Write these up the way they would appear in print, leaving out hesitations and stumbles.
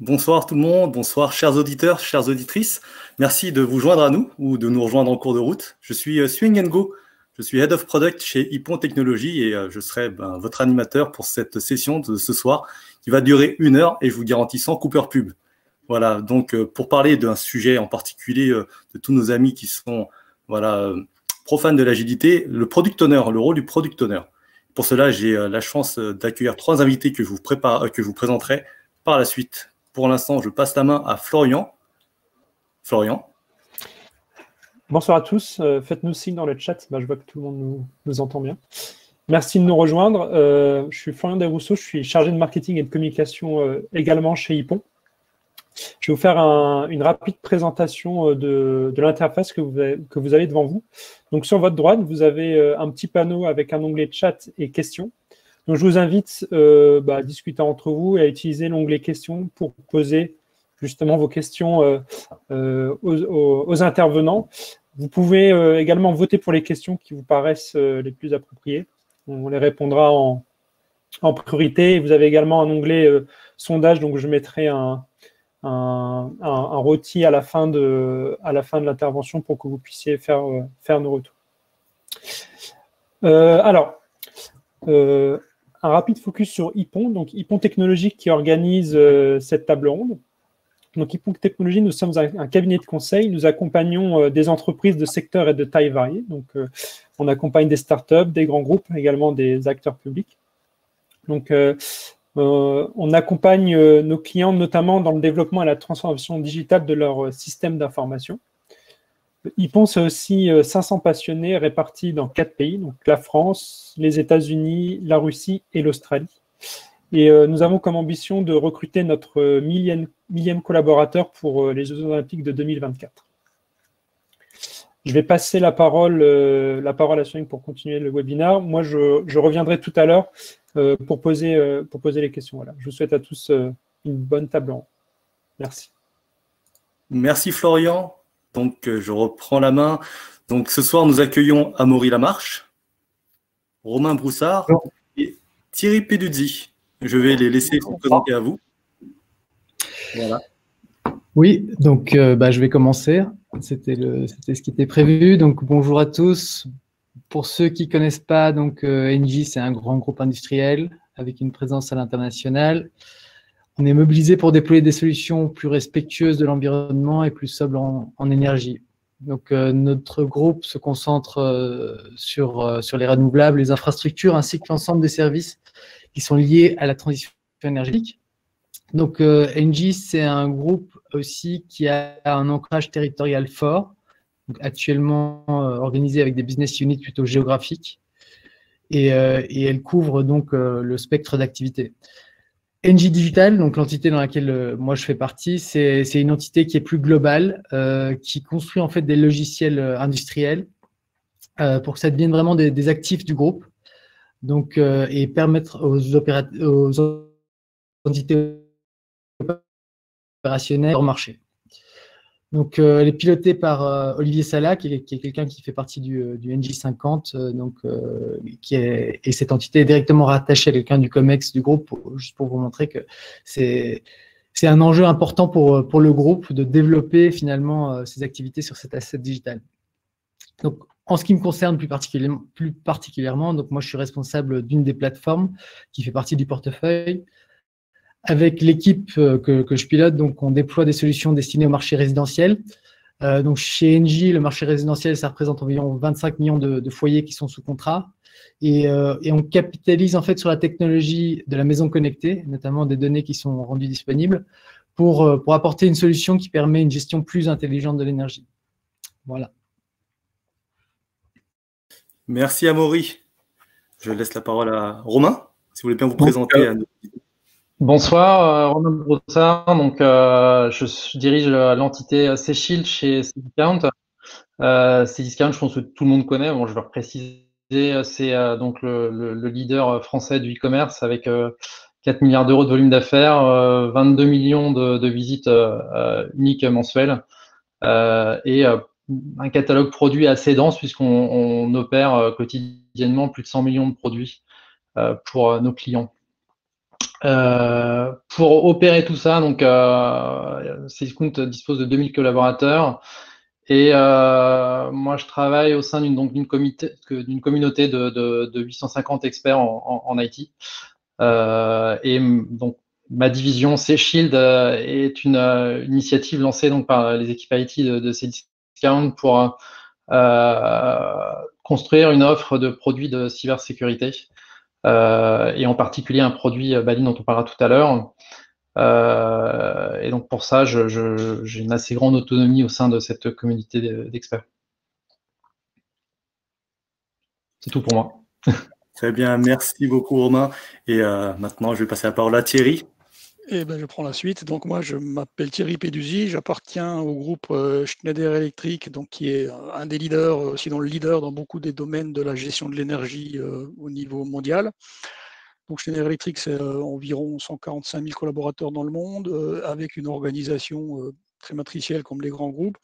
Bonsoir tout le monde, bonsoir chers auditeurs, chères auditrices. Merci de vous joindre à nous ou de nous rejoindre en cours de route. Je suis Suing Ngo, je suis Head of Product chez Hippon Technologies et je serai votre animateur pour cette session de ce soir qui va durer 1 heure et je vous garantis sans coupeur pub. Voilà, donc pour parler d'un sujet en particulier de tous nos amis qui sont profanes de l'agilité, le Product Owner, le rôle du Product Owner. Pour cela, j'ai la chance d'accueillir 3 invités que je vous présenterai par la suite. Pour l'instant, je passe la main à Florian. Florian. Bonsoir à tous. Faites-nous signe dans le chat. Je vois que tout le monde nous entend bien. Merci de nous rejoindre. Je suis Florian Desrousseaux. Je suis chargé de marketing et de communication également chez Hippon. Je vais vous faire une rapide présentation de l'interface que vous avez devant vous. Donc, sur votre droite, vous avez un petit panneau avec un onglet chat et questions. Donc, je vous invite à discuter entre vous et à utiliser l'onglet questions pour poser justement vos questions aux intervenants. Vous pouvez également voter pour les questions qui vous paraissent les plus appropriées. On les répondra en priorité. Vous avez également un onglet sondage, donc je mettrai un rôti à la fin de l'intervention pour que vous puissiez faire nos retours. Un rapide focus sur Hippon, donc Hippon Technologies qui organise cette table ronde. Donc Hippon Technologies, nous sommes un cabinet de conseil, nous accompagnons des entreprises de secteurs et de tailles variées. Donc on accompagne des startups, des grands groupes, également des acteurs publics. Donc on accompagne nos clients notamment dans le développement et la transformation digitale de leur système d'information. Hippon, c'est aussi 500 passionnés répartis dans 4 pays, donc la France, les États-Unis, la Russie et l'Australie. Et nous avons comme ambition de recruter notre millième collaborateur pour les Jeux Olympiques de 2024. Je vais passer la parole à Suing pour continuer le webinaire. Moi, je reviendrai tout à l'heure pour poser les questions. Voilà. Je vous souhaite à tous une bonne table ronde. Merci. Merci Florian. Donc, je reprends la main. Donc, ce soir, nous accueillons Amaury Lamarche, Romain Broussard et Thierry Peduzzi. Je vais les laisser se présenter à vous. Voilà. Oui, donc je vais commencer. C'était ce qui était prévu. Donc, bonjour à tous. Pour ceux qui ne connaissent pas, donc Engie, c'est un grand groupe industriel avec une présence à l'international. On est mobilisé pour déployer des solutions plus respectueuses de l'environnement et plus sobres en énergie. Donc, notre groupe se concentre sur les renouvelables, les infrastructures, ainsi que l'ensemble des services qui sont liés à la transition énergétique. Donc, Engie, c'est un groupe aussi qui a un ancrage territorial fort, donc actuellement organisé avec des business units plutôt géographiques, et elle couvre donc le spectre d'activité. Engie Digital, donc l'entité dans laquelle moi je fais partie, c'est une entité qui est plus globale, qui construit en fait des logiciels industriels pour que ça devienne vraiment des actifs du groupe, donc et permettre aux entités opérationnelles au marché. Donc, elle est pilotée par Olivier Sala, qui est quelqu'un qui fait partie du NJ50, et cette entité est directement rattachée à quelqu'un du COMEX du groupe, juste pour vous montrer que c'est un enjeu important pour le groupe de développer finalement ses activités sur cet asset digital. Donc, en ce qui me concerne plus particulièrement, donc moi je suis responsable d'une des plateformes qui fait partie du portefeuille. Avec l'équipe que je pilote, donc on déploie des solutions destinées au marché résidentiel. Donc chez Engie, le marché résidentiel, ça représente environ 25 millions de foyers qui sont sous contrat. Et on capitalise en fait sur la technologie de la maison connectée, notamment des données qui sont rendues disponibles, pour apporter une solution qui permet une gestion plus intelligente de l'énergie. Voilà. Merci Amaury. Je laisse la parole à Romain, si vous voulez bien vous présenter à nous. Bonsoir, Romain Broussard. Donc, je dirige l'entité C-Shield chez Cdiscount. Cdiscount, je pense que tout le monde connaît. Bon, je vais le préciser. C'est donc le leader français du e-commerce avec 4 milliards d'euros de volume d'affaires, 22 millions de visites uniques mensuelles et un catalogue produit assez dense puisqu'on opère quotidiennement plus de 100 millions de produits pour nos clients. Pour opérer tout ça, donc Cdiscount dispose de 2000 collaborateurs et moi je travaille au sein d'une communauté de 850 experts en IT. Et donc ma division C-Shield est une initiative lancée donc par les équipes IT de Cdiscount pour construire une offre de produits de cybersécurité et en particulier un produit Balin dont on parlera tout à l'heure. Et donc pour ça, j'ai une assez grande autonomie au sein de cette communauté d'experts. C'est tout pour moi. Très bien, merci beaucoup Romain. Et maintenant, je vais passer la parole à Thierry. Eh ben, je prends la suite. Donc moi, je m'appelle Thierry Peduzzi, j'appartiens au groupe Schneider Electric, donc qui est un des leaders, sinon le leader dans beaucoup des domaines de la gestion de l'énergie au niveau mondial. Donc Schneider Electric, c'est environ 145 000 collaborateurs dans le monde, avec une organisation très matricielle comme les grands groupes.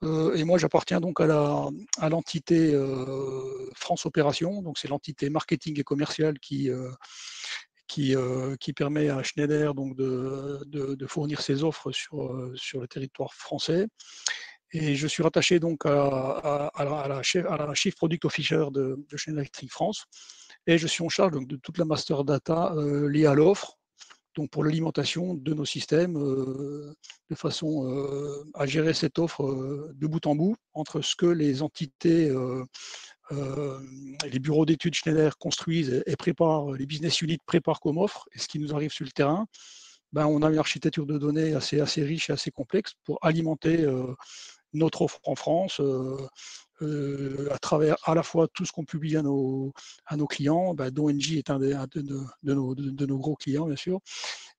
Et moi, j'appartiens donc à l'entité France Opération, donc c'est l'entité marketing et commerciale qui permet à Schneider donc de fournir ses offres sur le territoire français. Et je suis rattaché donc à la Chief Product Officer de Schneider Electric France. Et je suis en charge donc, de toute la master data liée à l'offre, donc pour l'alimentation de nos systèmes, de façon à gérer cette offre de bout en bout entre ce que les entités les bureaux d'études Schneider construisent et préparent, les business units préparent comme offre, et ce qui nous arrive sur le terrain. Ben, on a une architecture de données assez riche et assez complexe pour alimenter notre offre en France à travers à la fois tout ce qu'on publie à nos clients, ben, dont Engie est un de nos gros clients, bien sûr,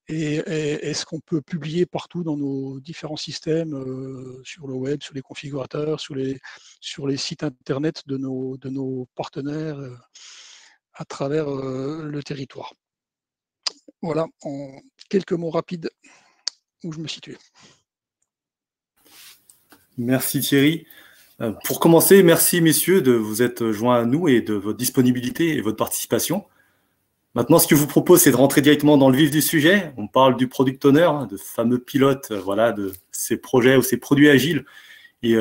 et ce qu'on peut publier partout dans nos différents systèmes, sur le web, sur les configurateurs, sur les sites internet de nos partenaires à travers le territoire. Voilà, en quelques mots rapides où je me situe. Merci Thierry. Pour commencer, merci messieurs de vous être joints à nous et de votre disponibilité et votre participation. Maintenant, ce que je vous propose, c'est de rentrer directement dans le vif du sujet. On parle du product owner, de fameux pilotes, voilà, de ces projets ou ces produits agiles. Et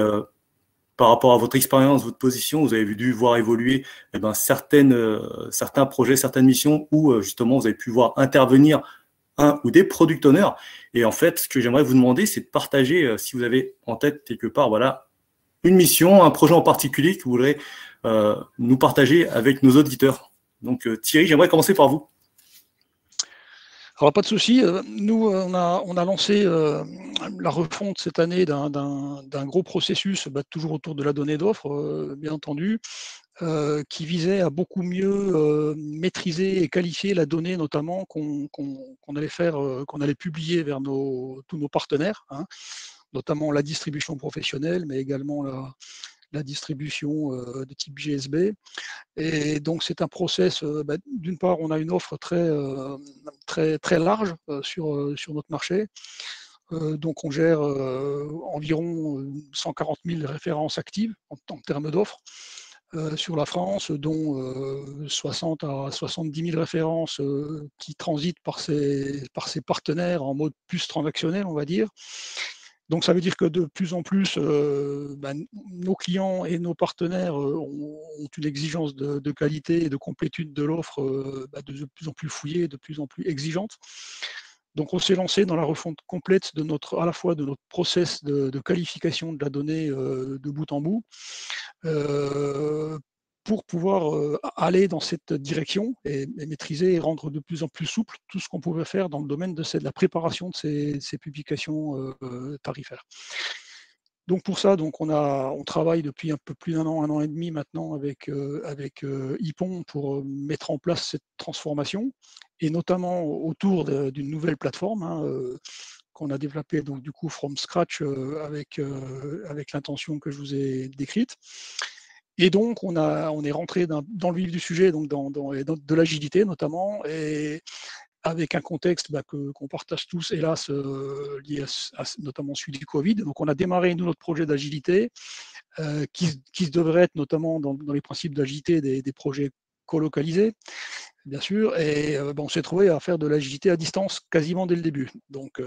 par rapport à votre expérience, votre position, vous avez dû voir évoluer certains projets, certaines missions où justement vous avez pu voir intervenir un ou des product owners. Et en fait, ce que j'aimerais vous demander, c'est de partager, si vous avez en tête quelque part, voilà, une mission, un projet en particulier que vous voudrez nous partager avec nos auditeurs. Donc Thierry, j'aimerais commencer par vous. Alors pas de souci. Nous, on a lancé la refonte cette année d'un gros processus, toujours autour de la donnée d'offre, bien entendu, qui visait à beaucoup mieux maîtriser et qualifier la donnée, notamment qu'on allait faire, qu'on allait publier vers tous nos partenaires, hein, notamment la distribution professionnelle, mais également la distribution de type GSB. Et donc c'est un process, d'une part on a une offre très large sur notre marché. Donc on gère environ 140 000 références actives en termes d'offres sur la France, dont 60 à 70 000 références qui transitent par ces partenaires en mode plus transactionnel, on va dire. Donc ça veut dire que de plus en plus, nos clients et nos partenaires ont une exigence de qualité et de complétude de l'offre de plus en plus fouillée, de plus en plus exigeante. Donc on s'est lancé dans la refonte complète à la fois de notre process de qualification de la donnée de bout en bout, pour pouvoir aller dans cette direction et maîtriser et rendre de plus en plus souple tout ce qu'on pouvait faire dans le domaine de la préparation de ces publications tarifaires. Donc pour ça, on travaille depuis un peu plus d'un an et demi maintenant avec Ypon pour mettre en place cette transformation, et notamment autour d'une nouvelle plateforme, hein, qu'on a développée donc du coup from scratch avec l'intention que je vous ai décrite. Et donc, on est rentré dans le vif du sujet, donc de l'agilité notamment, et avec un contexte qu'on partage tous, hélas, lié à notamment celui du Covid. Donc, on a démarré notre projet d'agilité qui devrait être notamment dans les principes d'agilité des projets colocalisés, bien sûr, et on s'est trouvé à faire de l'agilité à distance quasiment dès le début. Donc,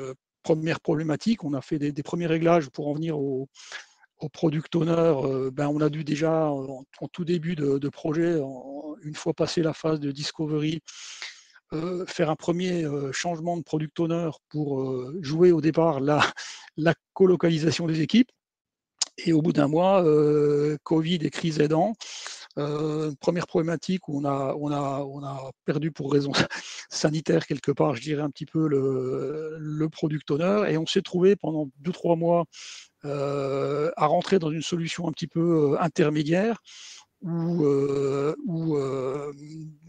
première problématique, on a fait des premiers réglages pour en venir au product owner. On a dû déjà, en tout début de projet, une fois passé la phase de discovery, faire un premier changement de product owner pour jouer au départ la colocalisation des équipes. Et au bout d'un mois, Covid et crise aidant, première problématique où on a perdu pour raison sanitaire quelque part, je dirais un petit peu le product owner, et on s'est trouvé pendant 2-3 mois à rentrer dans une solution un petit peu intermédiaire où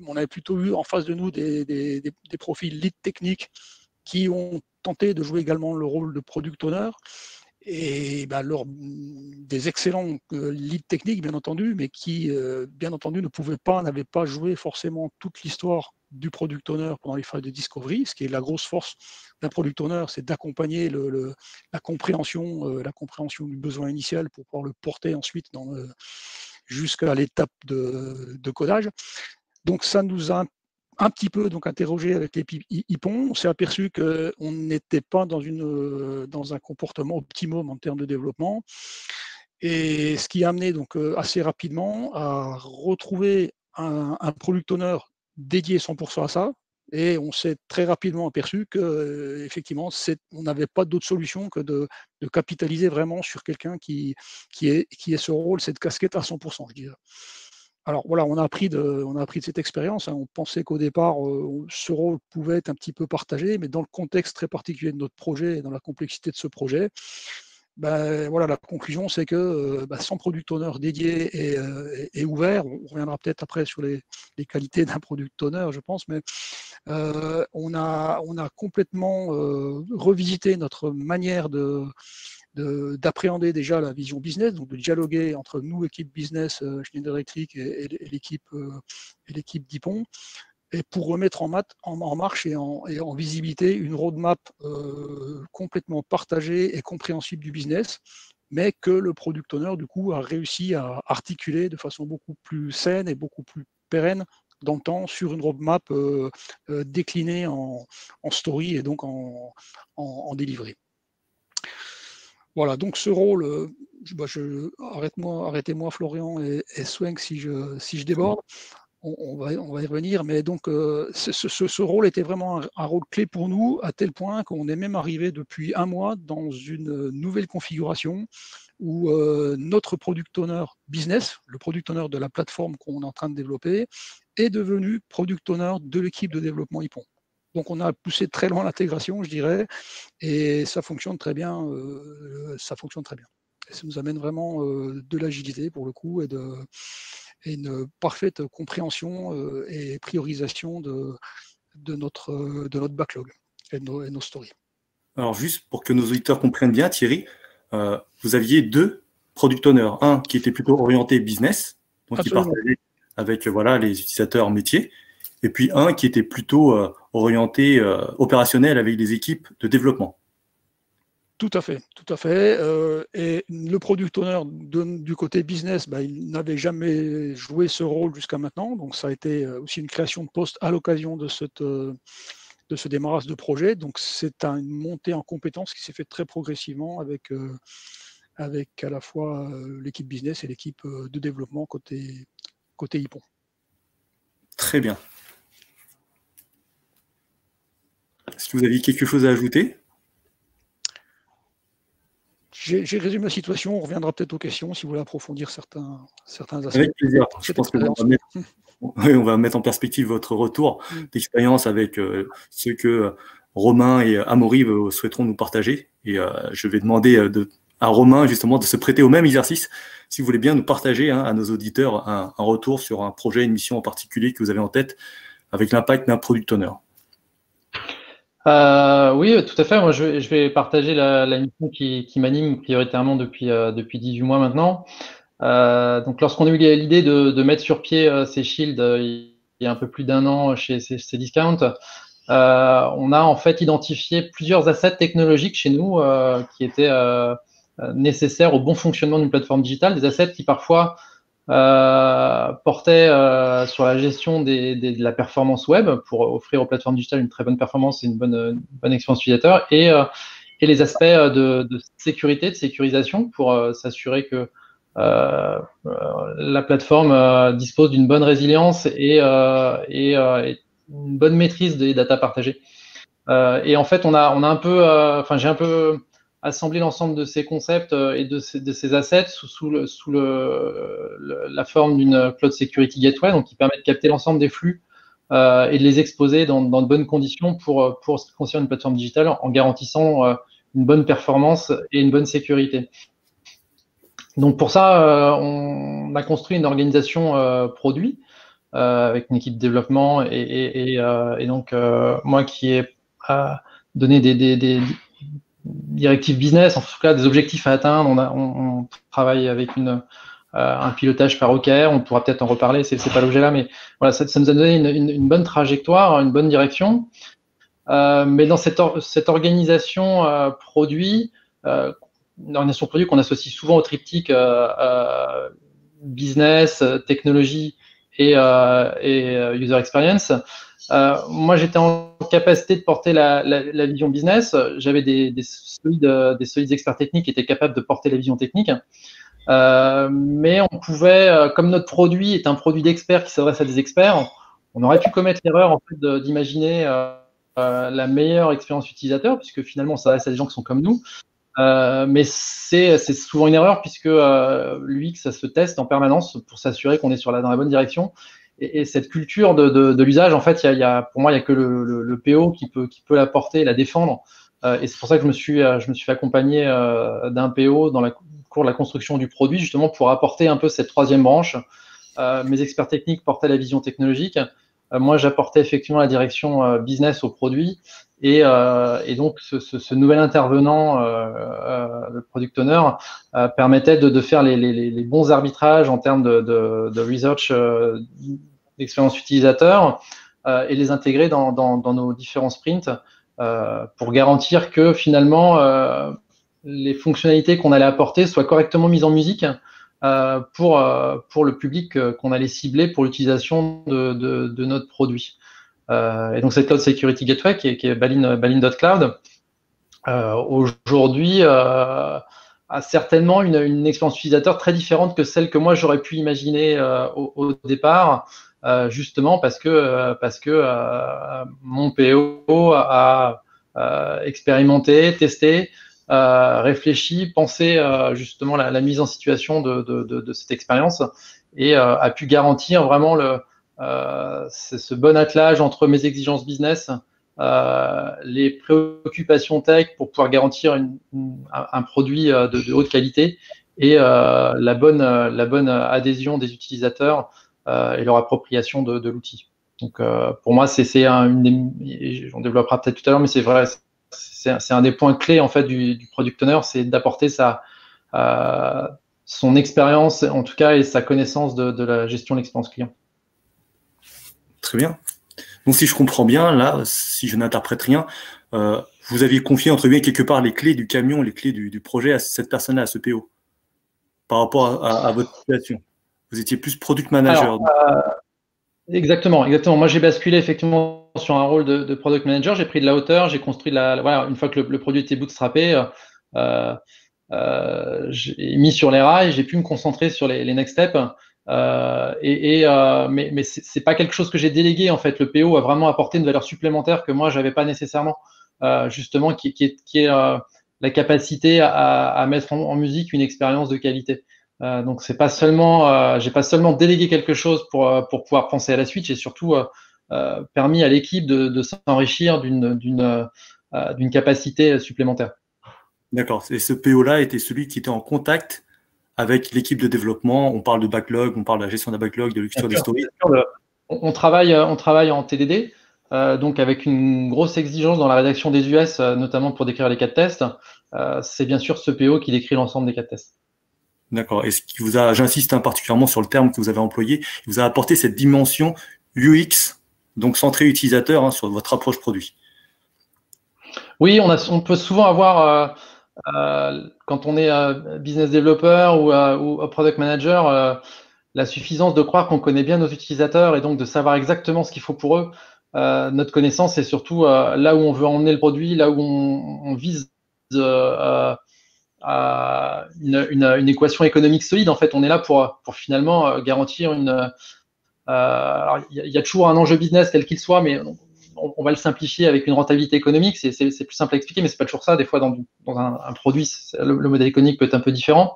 on avait plutôt eu en face de nous des profils lead techniques qui ont tenté de jouer également le rôle de product owner, et des excellents leads techniques, bien entendu, mais qui, bien entendu, n'avaient pas joué forcément toute l'histoire du product owner pendant les phases de discovery. Ce qui est la grosse force d'un product owner, c'est d'accompagner la compréhension du besoin initial pour pouvoir le porter ensuite jusqu'à l'étape de codage. Donc ça nous a un petit peu interrogé avec l'équipe Ypon. On s'est aperçu qu'on n'était pas dans un comportement optimum en termes de développement, et ce qui a amené assez rapidement à retrouver un product owner dédié 100% à ça. Et on s'est très rapidement aperçu qu'effectivement, on n'avait pas d'autre solution que de capitaliser vraiment sur quelqu'un qui ait ce rôle, cette casquette à 100%, je dirais. Alors voilà, on a appris de cette expérience. On pensait qu'au départ, ce rôle pouvait être un petit peu partagé, mais dans le contexte très particulier de notre projet et dans la complexité de ce projet, la conclusion, c'est que sans product owner dédié et ouvert, on reviendra peut-être après sur les qualités d'un product owner, je pense, mais on a complètement revisité notre manière d'appréhender déjà la vision business, donc de dialoguer entre nous, équipe business, Schneider Electric, et l'équipe d'Ypon, et pour remettre en marche et en visibilité une roadmap complètement partagée et compréhensible du business, mais que le product owner, du coup, a réussi à articuler de façon beaucoup plus saine et beaucoup plus pérenne dans le temps sur une roadmap déclinée en story et donc en delivery. Voilà, donc ce rôle, arrêtez-moi Florian et Swenk si je déborde, on va y revenir, mais donc ce rôle était vraiment un rôle clé pour nous, à tel point qu'on est même arrivé depuis un mois dans une nouvelle configuration où notre product owner business, le product owner de la plateforme qu'on est en train de développer, est devenu product owner de l'équipe de développement Ypon. Donc on a poussé très loin l'intégration, je dirais, et ça fonctionne très bien. Et ça nous amène vraiment de l'agilité pour le coup et une parfaite compréhension et priorisation de notre backlog et de nos stories. Alors juste pour que nos auditeurs comprennent bien, Thierry, vous aviez 2 product owners, un qui était plutôt orienté business, donc qui partageait avec les utilisateurs métiers, et puis un qui était plutôt orienté opérationnel avec les équipes de développement. Tout à fait. Et le product owner du côté business, il n'avait jamais joué ce rôle jusqu'à maintenant, donc ça a été aussi une création de poste à l'occasion de ce démarrage de projet. Donc c'est une montée en compétences qui s'est faite très progressivement avec à la fois l'équipe business et l'équipe de développement côté Ypon. Très bien. Est-ce que vous aviez quelque chose à ajouter ? J'ai résumé la situation, on reviendra peut-être aux questions si vous voulez approfondir certains aspects. Avec plaisir. Je pense on va mettre en perspective votre retour d'expérience avec ce que Romain et Amaury souhaiteront nous partager. Et je vais demander à Romain justement de se prêter au même exercice, si vous voulez bien nous partager à nos auditeurs un retour sur un projet, une mission en particulier que vous avez en tête avec l'impact d'un product owner. Oui, tout à fait. Moi, je vais partager la mission qui m'anime prioritairement depuis 18 mois maintenant. Donc, lorsqu'on a eu l'idée de mettre sur pied C-Shield il y a un peu plus d'1 an chez Cdiscount, on a en fait identifié plusieurs assets technologiques chez nous qui étaient nécessaires au bon fonctionnement d'une plateforme digitale, des assets qui parfois portait sur la gestion de la performance web pour offrir aux plateformes digitales une très bonne performance et une bonne expérience utilisateur, et les aspects de sécurité, de sécurisation pour s'assurer que la plateforme dispose d'une bonne résilience et une bonne maîtrise des datas partagées. Et en fait, on a un peu, j'ai un peu assembler l'ensemble de ces concepts et de ces assets sous la forme d'une Cloud Security Gateway, donc qui permet de capter l'ensemble des flux et de les exposer dans de bonnes conditions pour ce qui concerne une plateforme digitale, en garantissant une bonne performance et une bonne sécurité. Donc pour ça, on a construit une organisation produit avec une équipe de développement et donc moi qui ai donné des directives business, en tout cas des objectifs à atteindre. On travaille avec un pilotage par OKR, on pourra peut-être en reparler, c'est pas l'objet là, mais voilà, ça nous a donné une bonne trajectoire, une bonne direction. Mais dans cette organisation produit, une organisation produit qu'on associe souvent au triptyque business, technologie et user experience, moi, j'étais en capacité de porter la vision business. J'avais des solides experts techniques qui étaient capables de porter la vision technique. Mais on pouvait, comme notre produit est un produit d'experts qui s'adresse à des experts, on aurait pu commettre l'erreur en fait, d'imaginer la meilleure expérience utilisateur, puisque finalement, ça s'adresse à des gens qui sont comme nous. Mais c'est souvent une erreur, puisque l'UX, ça se teste en permanence pour s'assurer qu'on est dans la bonne direction. Et cette culture de l'usage, en fait, pour moi, il n'y a que le PO qui peut la porter et la défendre. Et c'est pour ça que je me suis fait accompagner d'un PO dans le cours de la construction du produit, justement pour apporter un peu cette troisième branche. Mes experts techniques portaient la vision technologique. Moi, j'apportais effectivement la direction business au produit. Et donc, ce nouvel intervenant, le product owner, permettait de faire les bons arbitrages en termes de research d'expérience utilisateur et les intégrer dans nos différents sprints pour garantir que finalement les fonctionnalités qu'on allait apporter soient correctement mises en musique pour le public qu'on allait cibler pour l'utilisation de notre produit. Et donc cette Cloud Security Gateway qui est Balin.cloud aujourd'hui a certainement une expérience utilisateur très différente que celle que moi j'aurais pu imaginer au départ, justement parce que mon PO a expérimenté, testé, réfléchi, pensé justement la mise en situation de cette expérience et a pu garantir vraiment ce bon attelage entre mes exigences business, les préoccupations tech pour pouvoir garantir un produit de haute qualité et la bonne adhésion des utilisateurs et leur appropriation de l'outil. Donc pour moi, on développera peut-être tout à l'heure, mais c'est vrai, c'est un des points clés en fait du product owner, c'est d'apporter son expérience en tout cas et sa connaissance de la gestion de l'expérience client. Très bien. Donc, si je comprends bien, là, si je n'interprète rien, vous aviez confié, entre guillemets, quelque part les clés du camion, les clés du projet à cette personne-là, à ce PO, par rapport à votre situation. Vous étiez plus product manager. Exactement. Moi, j'ai basculé effectivement sur un rôle de product manager. J'ai pris de la hauteur, j'ai construit voilà, une fois que le produit était bootstrappé, j'ai mis sur les rails, j'ai pu me concentrer sur les next steps. Mais c'est pas quelque chose que j'ai délégué en fait. Le PO a vraiment apporté une valeur supplémentaire que moi j'avais pas nécessairement, justement qui est la capacité à mettre en musique une expérience de qualité. Donc c'est pas seulement, j'ai pas seulement délégué quelque chose pour pouvoir penser à la suite, j'ai surtout permis à l'équipe de s'enrichir d'une capacité supplémentaire. D'accord. Et ce PO-là était celui qui était en contact avec l'équipe de développement. On parle de backlog, on parle de la gestion d'un backlog, de lecture d'historique. On travaille en TDD, donc avec une grosse exigence dans la rédaction des US, notamment pour décrire les cas de test. C'est bien sûr ce PO qui décrit l'ensemble des cas de test. D'accord. Et ce qui vous a, j'insiste particulièrement sur le terme que vous avez employé, il vous a apporté cette dimension UX, donc centrée utilisateur, sur votre approche produit. Oui, on peut souvent avoir, quand on est business developer ou product manager, la suffisance de croire qu'on connaît bien nos utilisateurs et donc de savoir exactement ce qu'il faut pour eux. Notre connaissance, c'est surtout là où on veut emmener le produit, là où on vise une équation économique solide. En fait, on est là pour finalement garantir une… alors, il y a toujours un enjeu business quel qu'il soit, mais on va le simplifier avec une rentabilité économique. C'est plus simple à expliquer, mais c'est pas toujours ça. Des fois, dans un produit, le modèle économique peut être un peu différent.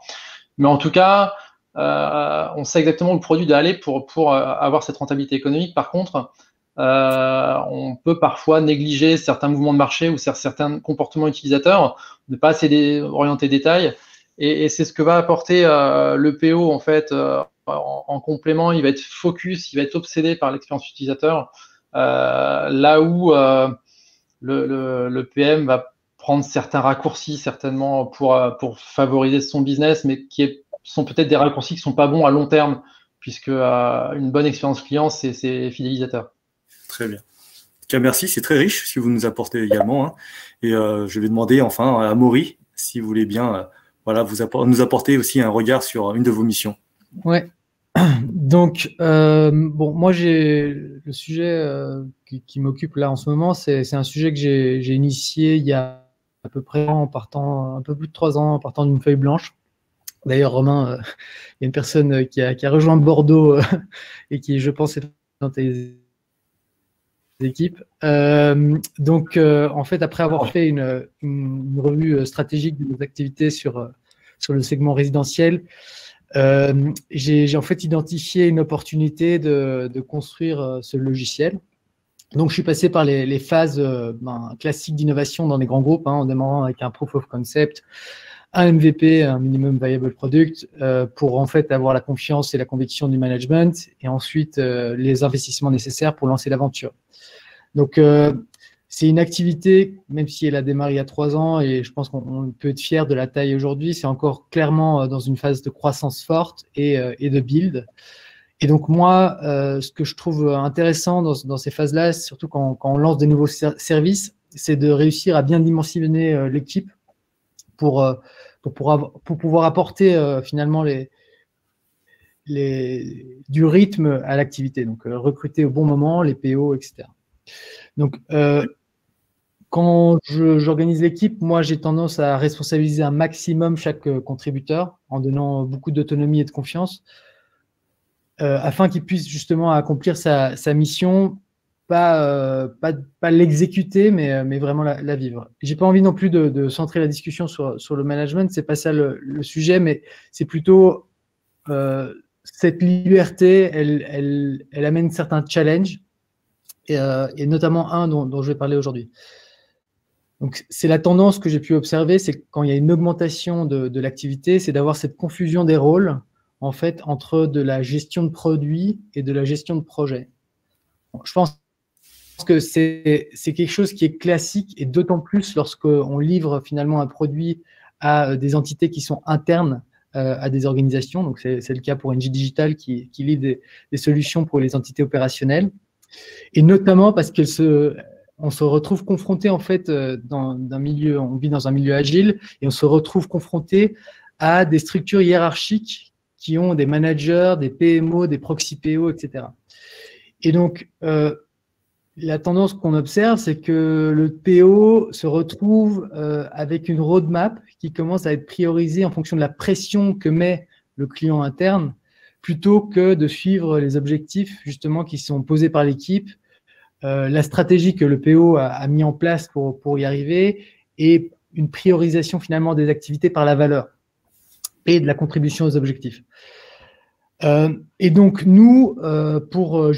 Mais en tout cas, on sait exactement où le produit doit aller pour avoir cette rentabilité économique. Par contre, on peut parfois négliger certains mouvements de marché ou certains comportements utilisateurs, ne pas assez orienter détail. Et c'est ce que va apporter le PO, en fait, en complément. Il va être focus, il va être obsédé par l'expérience utilisateur, là où le PM va prendre certains raccourcis, certainement, pour favoriser son business, mais sont peut-être des raccourcis qui ne sont pas bons à long terme, puisque une bonne expérience client, c'est fidélisateur. Très bien. En tout cas, merci, c'est très riche ce que vous nous apportez également. Hein. Et je vais demander enfin à Maury, si vous voulez bien voilà, nous apporter aussi un regard sur une de vos missions. Ouais. Donc, bon, moi, j'ai le sujet qui m'occupe là en ce moment, c'est un sujet que j'ai initié il y a à peu près un peu plus de 3 ans, en partant d'une feuille blanche. D'ailleurs, Romain, il y a une personne qui a rejoint Bordeaux et qui, je pense, est dans tes équipes. Donc, en fait, après avoir fait une revue stratégique de nos activités sur le segment résidentiel, j'ai en fait identifié une opportunité de construire ce logiciel. Donc, je suis passé par les phases classiques d'innovation dans les grands groupes, en démarrant avec un proof of concept, un MVP, un minimum viable product, pour en fait avoir la confiance et la conviction du management, et ensuite les investissements nécessaires pour lancer l'aventure. Donc, c'est une activité, même si elle a démarré il y a 3 ans, et je pense qu'on peut être fier de la taille aujourd'hui, c'est encore clairement dans une phase de croissance forte et de build. Et donc moi, ce que je trouve intéressant dans ces phases-là, surtout quand on lance des nouveaux services, c'est de réussir à bien dimensionner l'équipe pour pouvoir apporter finalement du rythme à l'activité. Donc recruter au bon moment, les PO, etc. Donc, quand j'organise l'équipe, moi, j'ai tendance à responsabiliser un maximum chaque contributeur en donnant beaucoup d'autonomie et de confiance afin qu'il puisse justement accomplir sa mission, pas l'exécuter, mais vraiment la vivre. J'ai pas envie non plus de centrer la discussion sur le management, c'est pas ça le sujet, mais c'est plutôt cette liberté, elle amène certains challenges. Et notamment un dont je vais parler aujourd'hui. Donc, c'est la tendance que j'ai pu observer, c'est que quand il y a une augmentation de l'activité, c'est d'avoir cette confusion des rôles, en fait, entre de la gestion de produits et de la gestion de projet. Bon, je pense que c'est quelque chose qui est classique, et d'autant plus lorsqu'on livre finalement un produit à des entités qui sont internes à des organisations. Donc, c'est le cas pour NJ Digital qui livre des solutions pour les entités opérationnelles. Et notamment parce on se retrouve confronté en fait on vit dans un milieu agile et on se retrouve confronté à des structures hiérarchiques qui ont des managers, des PMO, des proxy PO, etc. Et donc, la tendance qu'on observe, c'est que le PO se retrouve avec une roadmap qui commence à être priorisée en fonction de la pression que met le client interne, plutôt que de suivre les objectifs justement qui sont posés par l'équipe, la stratégie que le PO a mis en place pour y arriver, et une priorisation finalement des activités par la valeur et de la contribution aux objectifs. Et donc nous, pour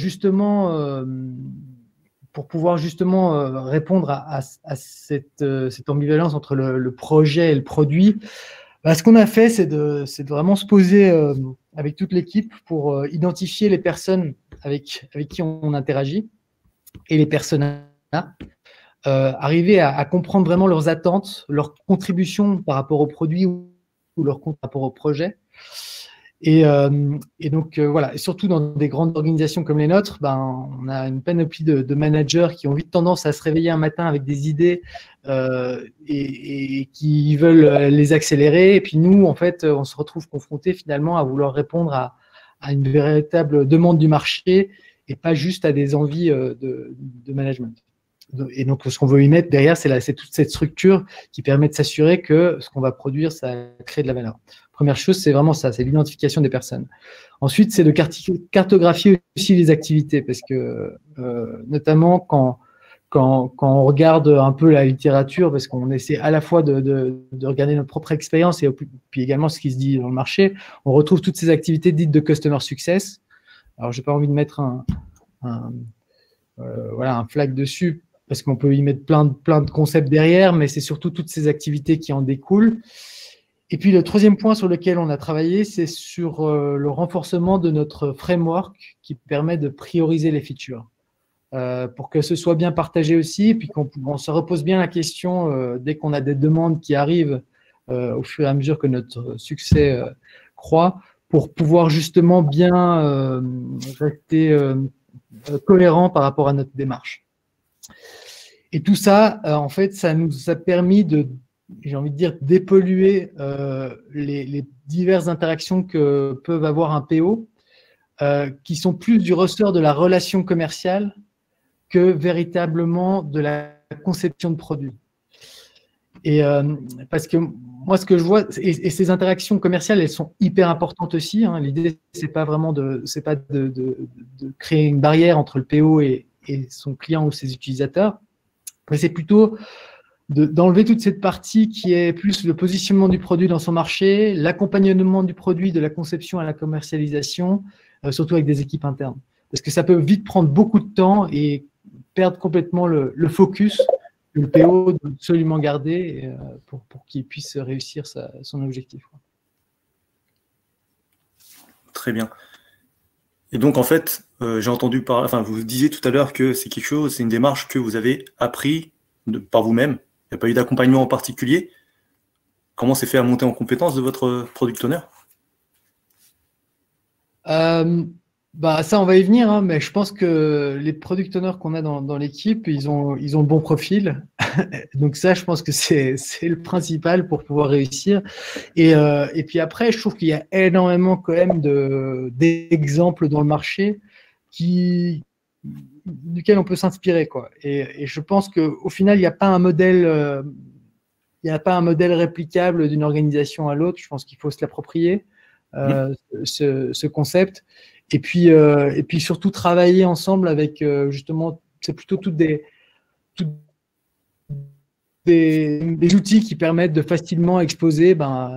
pouvoir justement répondre à cette ambivalence entre le projet et le produit, ce qu'on a fait, c'est de vraiment se poser avec toute l'équipe pour identifier les personnes avec qui on interagit et les personas, arriver à comprendre vraiment leurs attentes, leurs contributions par rapport au produit ou leur compte par rapport au projet. Et donc, voilà, et surtout dans des grandes organisations comme les nôtres, on a une panoplie de managers qui ont vite tendance à se réveiller un matin avec des idées et qui veulent les accélérer. Et puis nous, en fait, on se retrouve confrontés finalement à vouloir répondre à à une véritable demande du marché et pas juste à des envies de management. Et donc, ce qu'on veut y mettre derrière, c'est toute cette structure qui permet de s'assurer que ce qu'on va produire, ça crée de la valeur. Première chose, c'est vraiment ça, c'est l'identification des personnes. Ensuite, c'est de cartographier aussi les activités, parce que notamment quand on regarde un peu la littérature, parce qu'on essaie à la fois de regarder notre propre expérience et puis également ce qui se dit dans le marché, on retrouve toutes ces activités dites de customer success. Alors, je n'ai pas envie de mettre voilà, un flag dessus, parce qu'on peut y mettre plein de concepts derrière, mais c'est surtout toutes ces activités qui en découlent. Et puis, le troisième point sur lequel on a travaillé, c'est sur le renforcement de notre framework qui permet de prioriser les features. Pour que ce soit bien partagé aussi, et puis qu'on se repose bien la question dès qu'on a des demandes qui arrivent au fur et à mesure que notre succès croît, pour pouvoir justement bien rester cohérent par rapport à notre démarche. Et tout ça, en fait, ça nous a permis de, j'ai envie de dire, dépolluer les diverses interactions que peuvent avoir un PO, qui sont plus du ressort de la relation commerciale que véritablement de la conception de produit. Et parce que moi, ce que je vois, et ces interactions commerciales, elles sont hyper importantes aussi. Hein. L'idée, c'est pas vraiment de créer une barrière entre le PO et son client ou ses utilisateurs, mais c'est plutôt d'enlever toute cette partie qui est plus le positionnement du produit dans son marché, l'accompagnement du produit de la conception à la commercialisation, surtout avec des équipes internes. Parce que ça peut vite prendre beaucoup de temps et perdre complètement le focus que le PO doit absolument garder pour qu'il puisse réussir son objectif. Très bien. Et donc, en fait, j'ai entendu parler, enfin, vous disiez tout à l'heure que c'est quelque chose, c'est une démarche que vous avez appris par vous-même. Il n'y a pas eu d'accompagnement en particulier. Comment s'est fait la montée en compétence de votre product owner? Ça, on va y venir, hein, mais je pense que les product owners qu'on a dans l'équipe, ils ont le bon profil. Donc ça, je pense que c'est le principal pour pouvoir réussir. Et puis après, je trouve qu'il y a énormément quand même d'exemples dans le marché duquel on peut s'inspirer, quoi. Et je pense qu'au final, il n'y a pas un modèle, réplicable d'une organisation à l'autre. Je pense qu'il faut se l'approprier, ce concept. Et puis surtout travailler ensemble avec justement, c'est plutôt des outils qui permettent de facilement exposer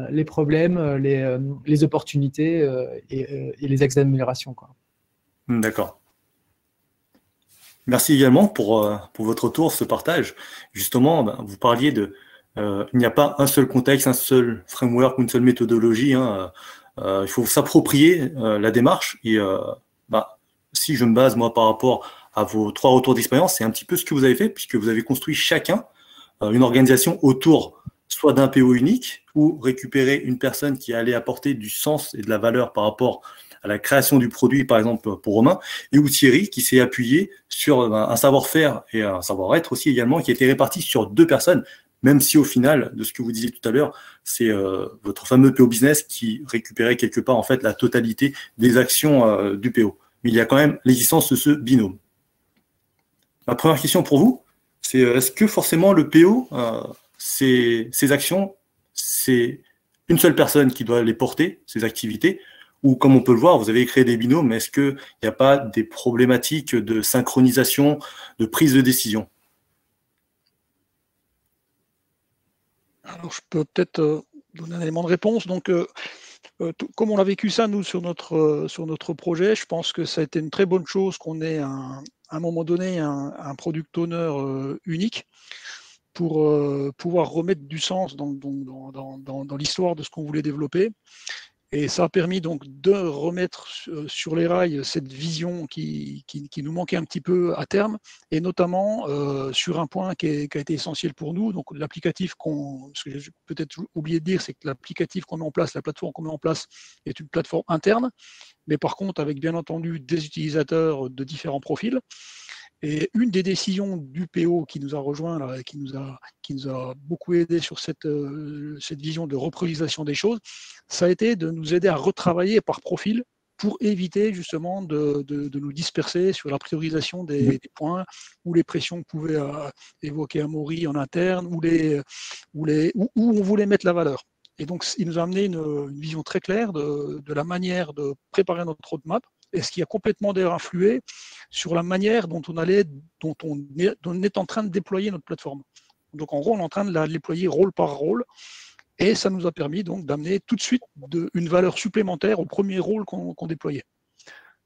les problèmes, les opportunités et les axes d'amélioration, quoi. D'accord. Merci également pour votre retour, ce partage. Justement, vous parliez il n'y a pas un seul contexte, un seul framework ou une seule méthodologie, hein. Il faut s'approprier la démarche et si je me base moi par rapport à vos 3 retours d'expérience, c'est un petit peu ce que vous avez fait puisque vous avez construit chacun une organisation autour soit d'un PO unique ou récupérer une personne qui allait apporter du sens et de la valeur par rapport à la création du produit, par exemple pour Romain, et ou Thierry qui s'est appuyé sur un savoir-faire et un savoir-être aussi également qui a été réparti sur 2 personnes. Même si au final, de ce que vous disiez tout à l'heure, c'est votre fameux PO Business qui récupérait quelque part en fait la totalité des actions du PO. Mais il y a quand même l'existence de ce binôme. Ma première question pour vous, c'est est-ce que forcément le PO, ses actions, c'est une seule personne qui doit les porter, ses activités, ou comme on peut le voir, vous avez créé des binômes, mais est-ce qu'il n'y a pas des problématiques de synchronisation, de prise de décision? Alors, je peux peut-être donner un élément de réponse. Donc, comme on a vécu ça, nous, sur notre projet, je pense que ça a été une très bonne chose qu'on ait à un moment donné un product owner unique pour pouvoir remettre du sens dans l'histoire de ce qu'on voulait développer. Et ça a permis donc de remettre sur les rails cette vision qui nous manquait un petit peu à terme, et notamment sur un point qui a été essentiel pour nous. Donc l'applicatif ce que j'ai peut-être oublié de dire, c'est que l'applicatif qu'on met en place, la plateforme qu'on met en place est une plateforme interne, mais par contre avec bien entendu des utilisateurs de différents profils. Et une des décisions du PO qui nous a rejoint, là, qui nous a beaucoup aidé sur cette vision de repriorisation des choses, ça a été de nous aider à retravailler par profil pour éviter justement de nous disperser sur la priorisation des points ou les pressions que pouvait évoquer Amaury en interne où on voulait mettre la valeur. Et donc, il nous a amené une vision très claire de la manière de préparer notre roadmap, et ce qui a complètement d'ailleurs influé sur la manière dont on est en train de déployer notre plateforme. Donc, en gros, on est en train de la déployer rôle par rôle, et ça nous a permis donc d'amener tout de suite une valeur supplémentaire au premier rôle qu'on déployait.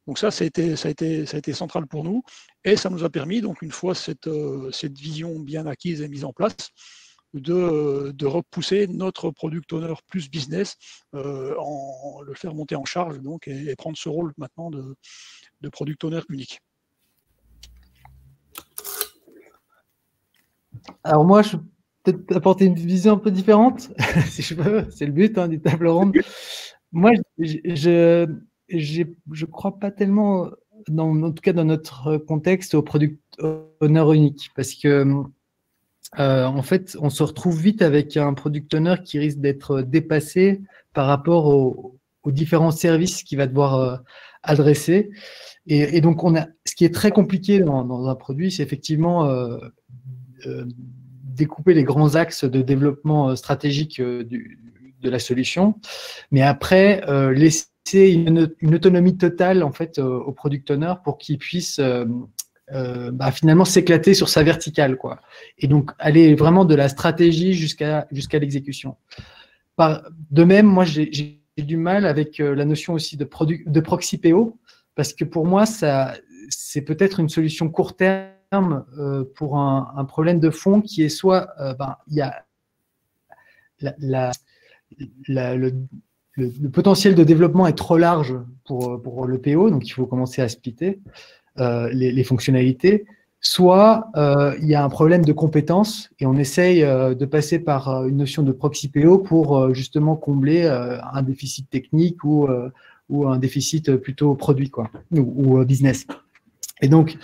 Donc ça a été central pour nous, et ça nous a permis, donc une fois cette vision bien acquise et mise en place, de repousser notre product owner plus business, le faire monter en charge donc, et prendre ce rôle maintenant de product owner unique. Alors moi, je vais peut-être apporter une vision un peu différente, si je peux, c'est le but du table ronde. Moi, je crois pas tellement, en tout cas dans notre contexte, au product owner unique, parce que en fait, on se retrouve vite avec un product owner qui risque d'être dépassé par rapport aux différents services qu'il va devoir adresser. Et donc, ce qui est très compliqué dans un produit, c'est effectivement découper les grands axes de développement stratégique de la solution, mais après laisser une autonomie totale en fait au product owner pour qu'il puisse finalement s'éclater sur sa verticale, quoi. Et donc aller vraiment de la stratégie jusqu'à l'exécution. De même, moi j'ai du mal avec la notion aussi de proxy PO, parce que pour moi c'est peut-être une solution court terme pour un problème de fond qui est soit il y a le potentiel de développement est trop large pour le PO, donc il faut commencer à splitter les fonctionnalités, soit il y a un problème de compétences et on essaye de passer par une notion de proxy PO pour justement combler un déficit technique ou un déficit plutôt produit, quoi, ou business. Et donc,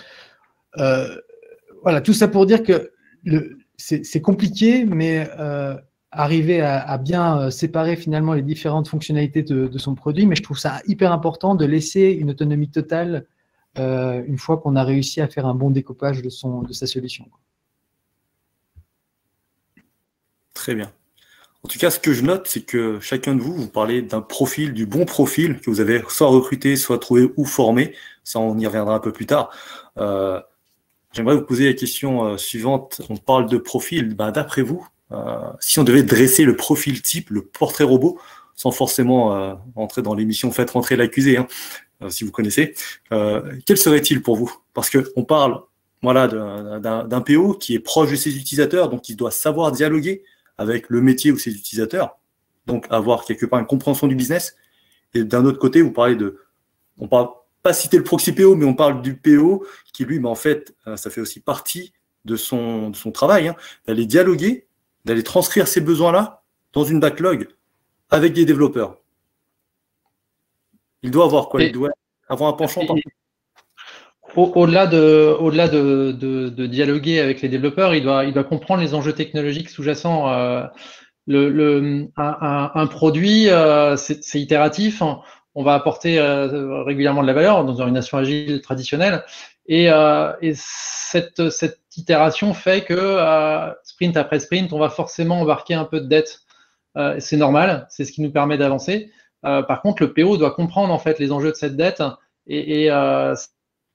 voilà, tout ça pour dire que c'est compliqué, mais arriver à bien séparer finalement les différentes fonctionnalités de son produit, mais je trouve ça hyper important de laisser une autonomie totale une fois qu'on a réussi à faire un bon découpage de sa solution. Très bien. En tout cas, ce que je note, c'est que chacun de vous parlez d'un profil, du bon profil que vous avez soit recruté, soit trouvé ou formé. Ça, on y reviendra un peu plus tard. J'aimerais vous poser la question suivante. On parle de profil. D'après vous, si on devait dresser le profil type, le portrait robot, sans forcément entrer dans l'émission Faites rentrer l'accusé, si vous connaissez, quel serait-il pour vous? Parce qu'on parle d'un PO qui est proche de ses utilisateurs, donc il doit savoir dialoguer avec le métier ou ses utilisateurs, donc avoir quelque part une compréhension du business. Et d'un autre côté, on parle pas citer le proxy PO, mais on parle du PO qui, lui, en fait, ça fait aussi partie de son travail, d'aller dialoguer, d'aller transcrire ces besoins-là dans une backlog avec des développeurs. Il doit avoir quoi? Il doit avoir un penchant. Au-delà de dialoguer avec les développeurs, il doit comprendre les enjeux technologiques sous-jacents. Un produit, c'est itératif. On va apporter régulièrement de la valeur dans une nation agile traditionnelle. Et cette itération fait que sprint après sprint, on va forcément embarquer un peu de dette. C'est normal, c'est ce qui nous permet d'avancer. Par contre, le PO doit comprendre en fait les enjeux de cette dette et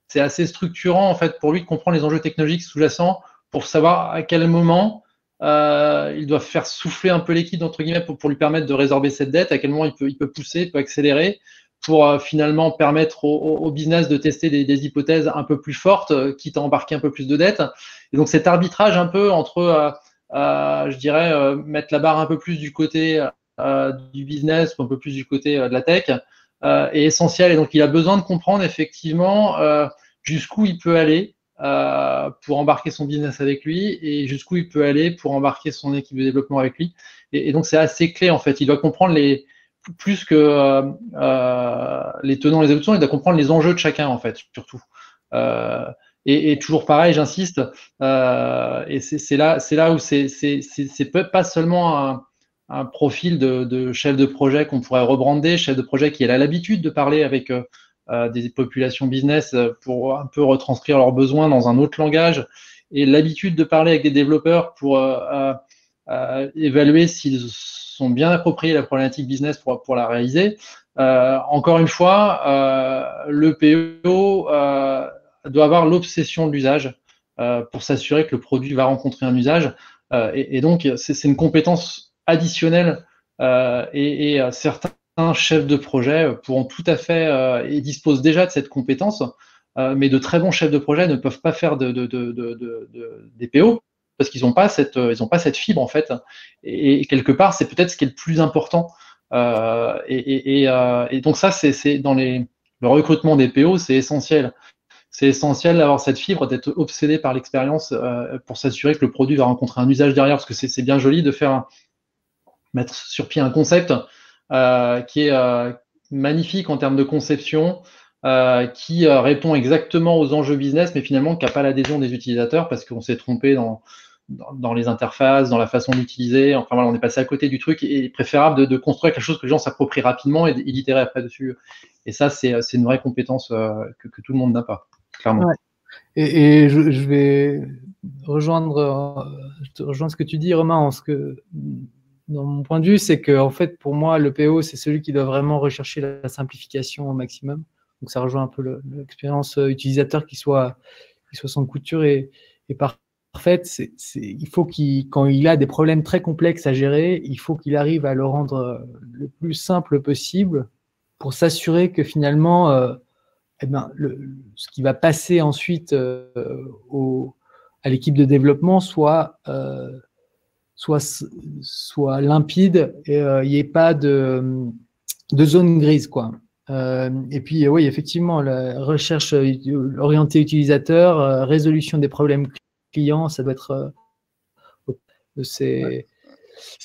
c'est assez structurant en fait pour lui de comprendre les enjeux technologiques sous-jacents pour savoir à quel moment il doit faire souffler un peu l'équipe entre guillemets pour lui permettre de résorber cette dette, à quel moment il peut pousser, il peut accélérer pour finalement permettre au business de tester des hypothèses un peu plus fortes, quitte à embarquer un peu plus de dette. Et donc cet arbitrage un peu entre, je dirais, mettre la barre un peu plus du côté du business ou un peu plus du côté de la tech est essentiel. Et donc il a besoin de comprendre effectivement jusqu'où il peut aller pour embarquer son business avec lui et jusqu'où il peut aller pour embarquer son équipe de développement avec lui. Et donc c'est assez clé en fait. Il doit comprendre plus que les tenants, les aboutissants, il doit comprendre les enjeux de chacun en fait, surtout. Et toujours pareil, j'insiste, et c'est là où c'est pas seulement un profil de chef de projet qu'on pourrait rebrander, chef de projet qui a l'habitude de parler avec des populations business pour un peu retranscrire leurs besoins dans un autre langage, et l'habitude de parler avec des développeurs pour évaluer s'ils sont bien appropriés la problématique business pour la réaliser. Encore une fois, le PO doit avoir l'obsession de l'usage pour s'assurer que le produit va rencontrer un usage. Et donc, c'est une compétence additionnelle et certains chefs de projet pourront tout à fait et disposent déjà de cette compétence, mais de très bons chefs de projet ne peuvent pas faire des PO parce qu'ils n'ont pas cette fibre en fait. Et quelque part, c'est peut-être ce qui est le plus important. Et donc ça, c'est dans le recrutement des PO, c'est essentiel. C'est essentiel d'avoir cette fibre, d'être obsédé par l'expérience pour s'assurer que le produit va rencontrer un usage derrière, parce que c'est bien joli de mettre sur pied un concept qui est magnifique en termes de conception, qui répond exactement aux enjeux business, mais finalement qui n'a pas l'adhésion des utilisateurs parce qu'on s'est trompé dans les interfaces, dans la façon d'utiliser. Enfin voilà, on est passé à côté du truc, et il est préférable de construire quelque chose que les gens s'approprient rapidement et d'itérer après dessus. Et ça, c'est une vraie compétence que tout le monde n'a pas, clairement. Ouais. Et je vais rejoindre ce que tu dis, Romain. Dans mon point de vue, c'est que en fait, pour moi, le PO, c'est celui qui doit vraiment rechercher la simplification au maximum. Donc, ça rejoint un peu l'expérience utilisateur qui soit sans couture et parfaite. Il faut quand il a des problèmes très complexes à gérer, il faut qu'il arrive à le rendre le plus simple possible pour s'assurer que finalement, ce qui va passer ensuite à l'équipe de développement soit limpide et il n'y ait pas de zone grise, quoi. Et puis, oui, effectivement, la recherche orientée utilisateur, résolution des problèmes clients, ça doit être ces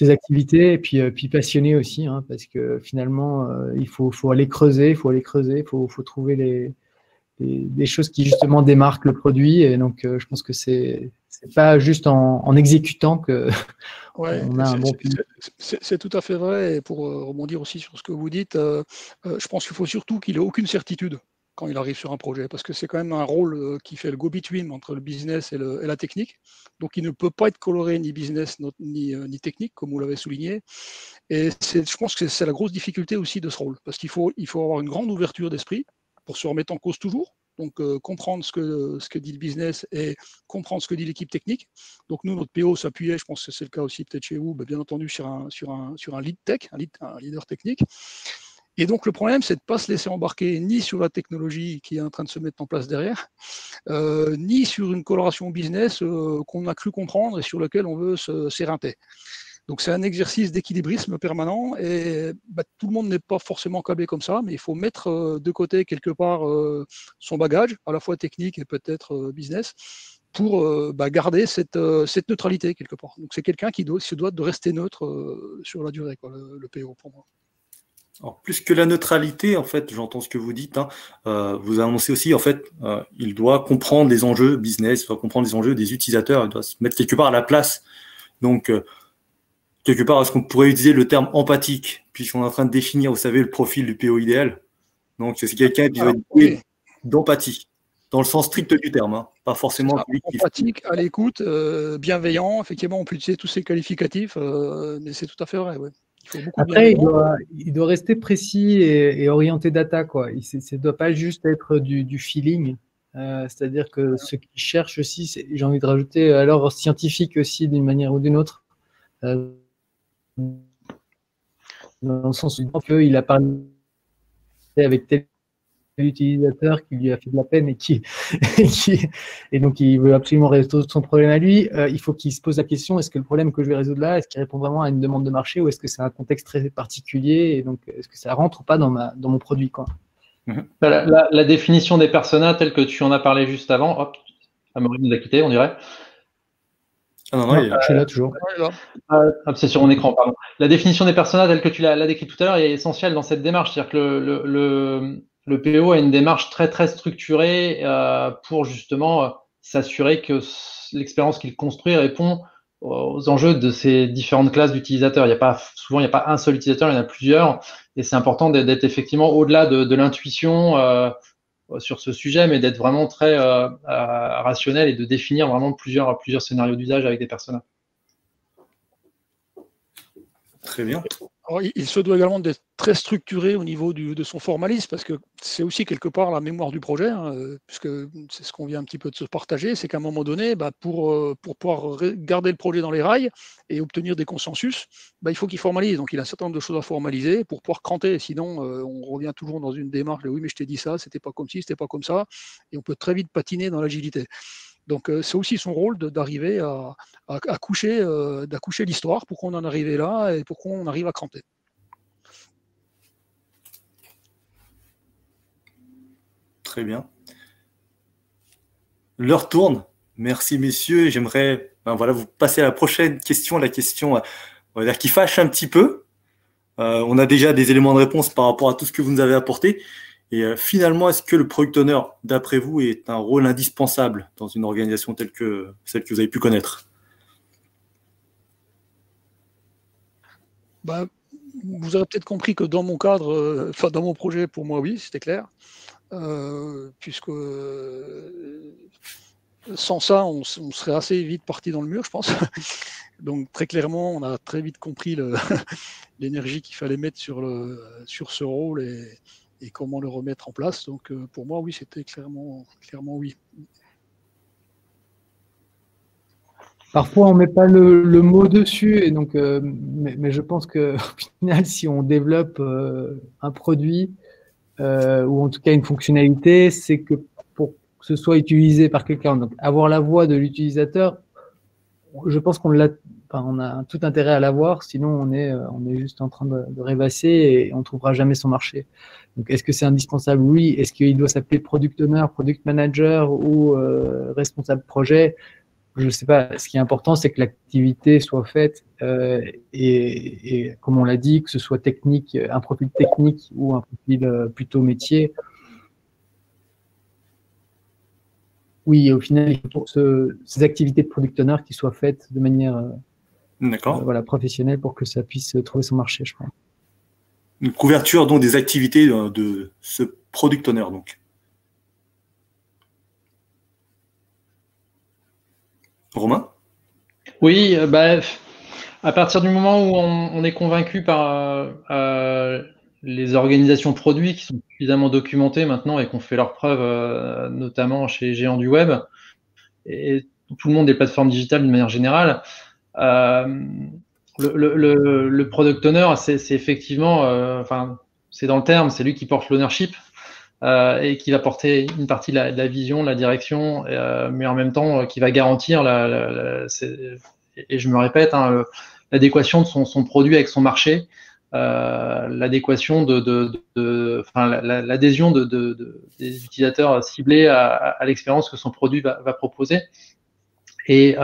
activités. Et puis passionné aussi, hein, parce que finalement, il faut aller creuser, il faut trouver des choses qui justement démarquent le produit. Et donc, je pense que c'est pas juste en exécutant que on a un bon public. C'est tout à fait vrai. Et pour rebondir aussi sur ce que vous dites, je pense qu'il faut surtout qu'il ait aucune certitude quand il arrive sur un projet, parce que c'est quand même un rôle qui fait le go-between entre le business et la technique. Donc, il ne peut pas être coloré ni business ni technique, comme vous l'avez souligné. Et je pense que c'est la grosse difficulté aussi de ce rôle, parce qu'il faut avoir une grande ouverture d'esprit pour se remettre en cause toujours. Donc, comprendre ce que dit le business et comprendre ce que dit l'équipe technique. Donc, nous, notre PO s'appuyait, je pense que c'est le cas aussi peut-être chez vous, bien entendu, sur un lead tech, un leader technique. Et donc, le problème, c'est de ne pas se laisser embarquer ni sur la technologie qui est en train de se mettre en place derrière, ni sur une coloration business qu'on a cru comprendre et sur laquelle on veut s'éreinter. Donc, c'est un exercice d'équilibrisme permanent et tout le monde n'est pas forcément câblé comme ça, mais il faut mettre de côté quelque part son bagage, à la fois technique et peut-être business, pour garder cette neutralité quelque part. Donc, c'est quelqu'un qui se doit de rester neutre sur la durée, quoi, le PO pour moi. Alors, plus que la neutralité, en fait, j'entends ce que vous dites. Vous annoncez aussi, en fait, il doit comprendre les enjeux business, il doit comprendre les enjeux des utilisateurs, il doit se mettre quelque part à la place. Donc, quelque part, est-ce qu'on pourrait utiliser le terme empathique, puisqu'on est en train de définir, vous savez, le profil du PO idéal. Donc, c'est quelqu'un qui va être d'empathie, dans le sens strict du terme, pas forcément empathique, à l'écoute, bienveillant. Effectivement, on peut utiliser tous ces qualificatifs, mais c'est tout à fait vrai. Ouais. Après, il doit rester précis et orienté data, quoi. Ça ne doit pas juste être du feeling. C'est-à-dire que ce qu'il cherche aussi, j'ai envie de rajouter, alors scientifique aussi d'une manière ou d'une autre. Dans le sens où il a parlé avec tel utilisateur qui lui a fait de la peine et donc il veut absolument résoudre son problème à lui. Il faut qu'il se pose la question, est-ce que le problème que je vais résoudre là, est-ce qu'il répond vraiment à une demande de marché ou est-ce que c'est un contexte très particulier et donc est-ce que ça rentre ou pas dans mon produit, quoi. La définition des personas telle que tu en as parlé juste avant, hop, Amaury nous a quitté, on dirait. Ah non, je suis là toujours. C'est sur mon écran, pardon. La définition des personas telle que tu l'as décrite tout à l'heure est essentielle dans cette démarche. C'est-à-dire que le PO a une démarche très très structurée pour justement s'assurer que l'expérience qu'il construit répond aux enjeux de ces différentes classes d'utilisateurs. Souvent, il n'y a pas un seul utilisateur, il y en a plusieurs. Et c'est important d'être effectivement au-delà de l'intuition sur ce sujet, mais d'être vraiment très rationnel et de définir vraiment plusieurs scénarios d'usage avec des personas. Très bien. Alors, il se doit également d'être très structuré au niveau de son formalisme, parce que c'est aussi quelque part la mémoire du projet, hein, puisque c'est ce qu'on vient un petit peu de se partager, c'est qu'à un moment donné, pour pouvoir garder le projet dans les rails et obtenir des consensus, il faut qu'il formalise. Donc il a un certain nombre de choses à formaliser pour pouvoir cranter, sinon on revient toujours dans une démarche de oui mais je t'ai dit ça, c'était pas comme ci, c'était pas comme ça, et on peut très vite patiner dans l'agilité. Donc c'est aussi son rôle d'arriver à coucher, d'accoucher l'histoire pour qu'on en arrive là et pour qu'on arrive à cranter. Très bien. L'heure tourne. Merci messieurs. J'aimerais vous passer à la prochaine question, la question on va dire, qui fâche un petit peu. On a déjà des éléments de réponse par rapport à tout ce que vous nous avez apporté. Et finalement, est-ce que le product owner, d'après vous, est un rôle indispensable dans une organisation telle que celle que vous avez pu connaître? Vous aurez peut-être compris que dans mon cadre, dans mon projet, pour moi, oui, c'était clair. Puisque sans ça, on serait assez vite parti dans le mur, je pense. Donc très clairement, on a très vite compris l'énergie qu'il fallait mettre sur ce rôle et comment le remettre en place. Donc pour moi, oui, c'était clairement oui. Parfois, on ne met pas le mot dessus, et donc, mais je pense qu'au final, si on développe un produit, ou en tout cas une fonctionnalité, c'est que pour que ce soit utilisé par quelqu'un, donc avoir la voix de l'utilisateur, je pense qu'on a tout intérêt à l'avoir, sinon on est juste en train de rêvasser et on ne trouvera jamais son marché. Donc est-ce que c'est indispensable? Oui. Est-ce qu'il doit s'appeler product owner, product manager ou responsable projet? Je ne sais pas. Ce qui est important, c'est que l'activité soit faite et comme on l'a dit, que ce soit technique, un profil technique ou un profil plutôt métier. Oui, au final, il faut ces activités de product owner qui soient faites de manière professionnelle pour que ça puisse trouver son marché, je crois. Une couverture donc des activités de ce product owner donc. Romain? Oui, à partir du moment où on est convaincu par les organisations produits qui sont suffisamment documentées maintenant et qu'on fait leurs preuves, notamment chez les géants du web, et tout le monde des plateformes digitales d'une manière générale, le product owner, c'est effectivement, c'est dans le terme, c'est lui qui porte l'ownership et qui va porter une partie de la vision, de la direction, mais en même temps qui va garantir, et je me répète, l'adéquation de son produit avec son marché, l'adéquation l'adhésion des utilisateurs ciblés à l'expérience que son produit va proposer. Et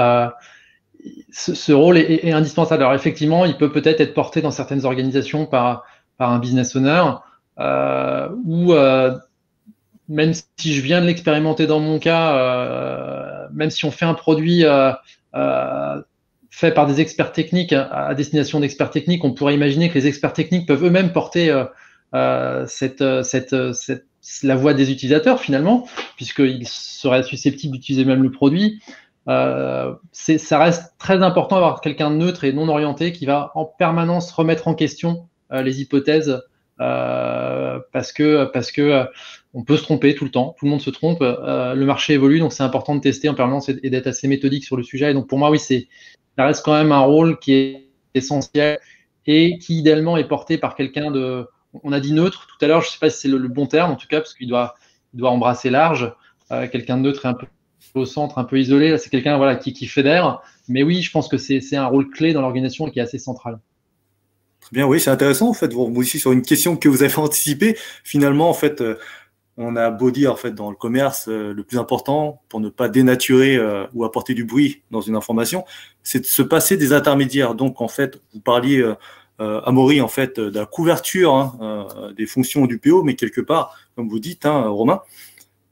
ce rôle est indispensable. Alors effectivement, il peut peut-être être porté dans certaines organisations par un business owner, ou même si je viens de l'expérimenter dans mon cas, même si on fait un produit fait par des experts techniques à destination d'experts techniques, on pourrait imaginer que les experts techniques peuvent eux-mêmes porter la voix des utilisateurs finalement, puisqu'ils seraient susceptibles d'utiliser même le produit. Ça reste très important d'avoir quelqu'un de neutre et non orienté qui va en permanence remettre en question les hypothèses, parce que on peut se tromper tout le temps, tout le monde se trompe, le marché évolue, donc c'est important de tester en permanence et d'être assez méthodique sur le sujet. Et donc pour moi, oui, ça reste quand même un rôle qui est essentiel et qui idéalement est porté par quelqu'un on a dit neutre tout à l'heure, je ne sais pas si c'est le bon terme en tout cas, parce qu'il doit embrasser large, quelqu'un de neutre et un peu au centre, un peu isolé. Là, c'est quelqu'un qui fédère. Mais oui, je pense que c'est un rôle clé dans l'organisation et qui est assez central. Très bien, oui, c'est intéressant. En fait, vous rebondissez sur une question que vous avez anticipée. Finalement, en fait, on a beau dire, en fait, dans le commerce, le plus important pour ne pas dénaturer ou apporter du bruit dans une information, c'est de se passer des intermédiaires. Donc, en fait, vous parliez, Amaury, en fait, de la couverture des fonctions du PO, mais quelque part, comme vous dites, Romain,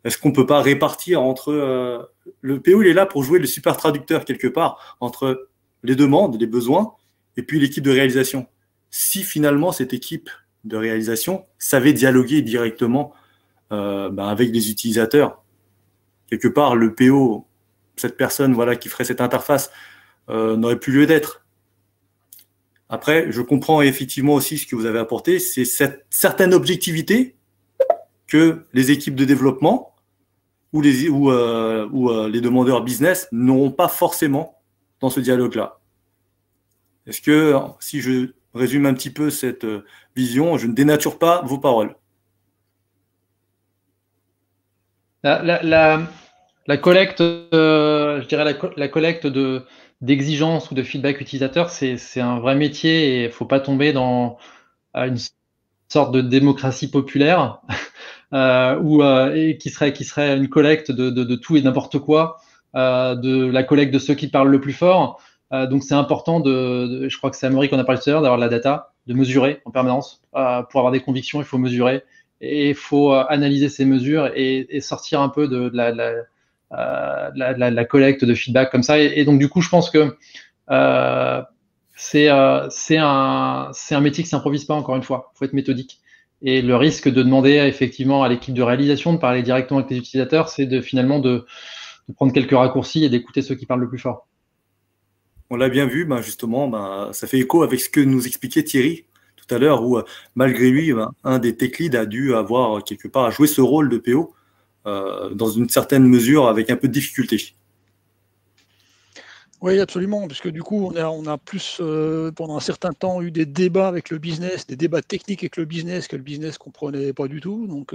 est-ce qu'on ne peut pas répartir entre… le PO, il est là pour jouer le super traducteur quelque part entre les demandes, les besoins, et puis l'équipe de réalisation. Si finalement cette équipe de réalisation savait dialoguer directement avec les utilisateurs, quelque part le PO, cette personne voilà, qui ferait cette interface, n'aurait plus lieu d'être. Après, je comprends effectivement aussi ce que vous avez apporté, c'est cette certaine objectivité que les équipes de développement ou les demandeurs business n'auront pas forcément dans ce dialogue-là. Est-ce que, si je résume un petit peu cette vision, je ne dénature pas vos paroles? La collecte, je dirais la collecte d'exigences ou de feedback utilisateur, c'est un vrai métier et il ne faut pas tomber dans une sorte de démocratie populaire et qui serait une collecte de tout et n'importe quoi, de la collecte de ceux qui parlent le plus fort. Donc c'est important je crois que c'est Amaury qu'on a parlé tout à l'heure, d'avoir de la data, de mesurer en permanence. Pour avoir des convictions, il faut mesurer et il faut analyser ces mesures et sortir un peu de la collecte de feedback comme ça. Et donc du coup, je pense que c'est un métier qui s'improvise pas, encore une fois. Il faut être méthodique. Et le risque de demander effectivement à l'équipe de réalisation de parler directement avec les utilisateurs, c'est finalement de prendre quelques raccourcis et d'écouter ceux qui parlent le plus fort. On l'a bien vu, justement, ça fait écho avec ce que nous expliquait Thierry tout à l'heure, où malgré lui, un des tech leads a dû avoir quelque part à jouer ce rôle de PO dans une certaine mesure avec un peu de difficulté. Oui, absolument, parce que du coup, on a plus, pendant un certain temps, eu des débats avec le business, des débats techniques avec le business que le business ne comprenait pas du tout, donc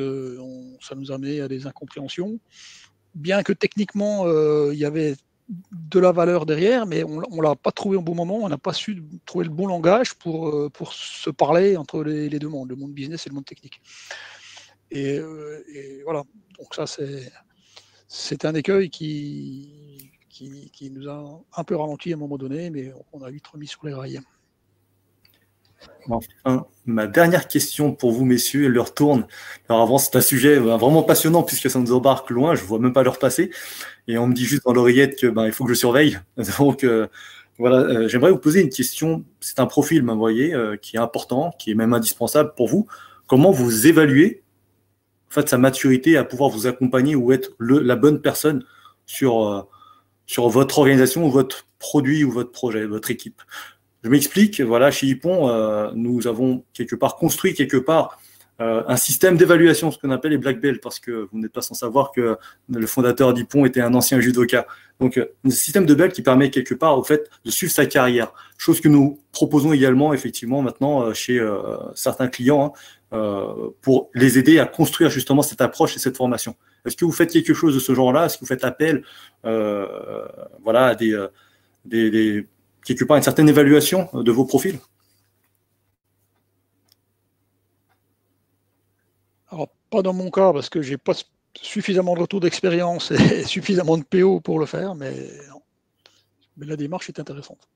ça nous a amené à des incompréhensions. Bien que techniquement, il y avait de la valeur derrière, mais on ne l'a pas trouvé au bon moment, on n'a pas su trouver le bon langage pour se parler entre les deux mondes, le monde business et le monde technique. Et voilà, donc ça c'est un écueil qui nous a un peu ralenti à un moment donné, mais on a vite remis sur les rails. Enfin, ma dernière question pour vous, messieurs, l'heure tourne. Alors avant, c'est un sujet vraiment passionnant puisque ça nous embarque loin, je ne vois même pas l'heure passer. Et on me dit juste dans l'oreillette que il faut que je surveille. Donc voilà, j'aimerais vous poser une question. C'est un profil, vous voyez, qui est important, qui est même indispensable pour vous. Comment vous évaluez en fait, sa maturité à pouvoir vous accompagner ou être la bonne personne sur votre organisation ou votre produit ou votre projet, votre équipe? Je m'explique, voilà, chez Hippon, nous avons quelque part construit un système d'évaluation, ce qu'on appelle les black belts, parce que vous n'êtes pas sans savoir que le fondateur d'Hippon était un ancien judoka. Donc, un système de belts qui permet quelque part, au fait, de suivre sa carrière. Chose que nous proposons également, effectivement, maintenant chez certains clients, pour les aider à construire justement cette approche et cette formation. Est-ce que vous faites quelque chose de ce genre-là? Est-ce que vous faites appel voilà, à quelque part une certaine évaluation de vos profils? Alors, pas dans mon cas, parce que je n'ai pas suffisamment de retour d'expérience et suffisamment de PO pour le faire, mais la démarche est intéressante.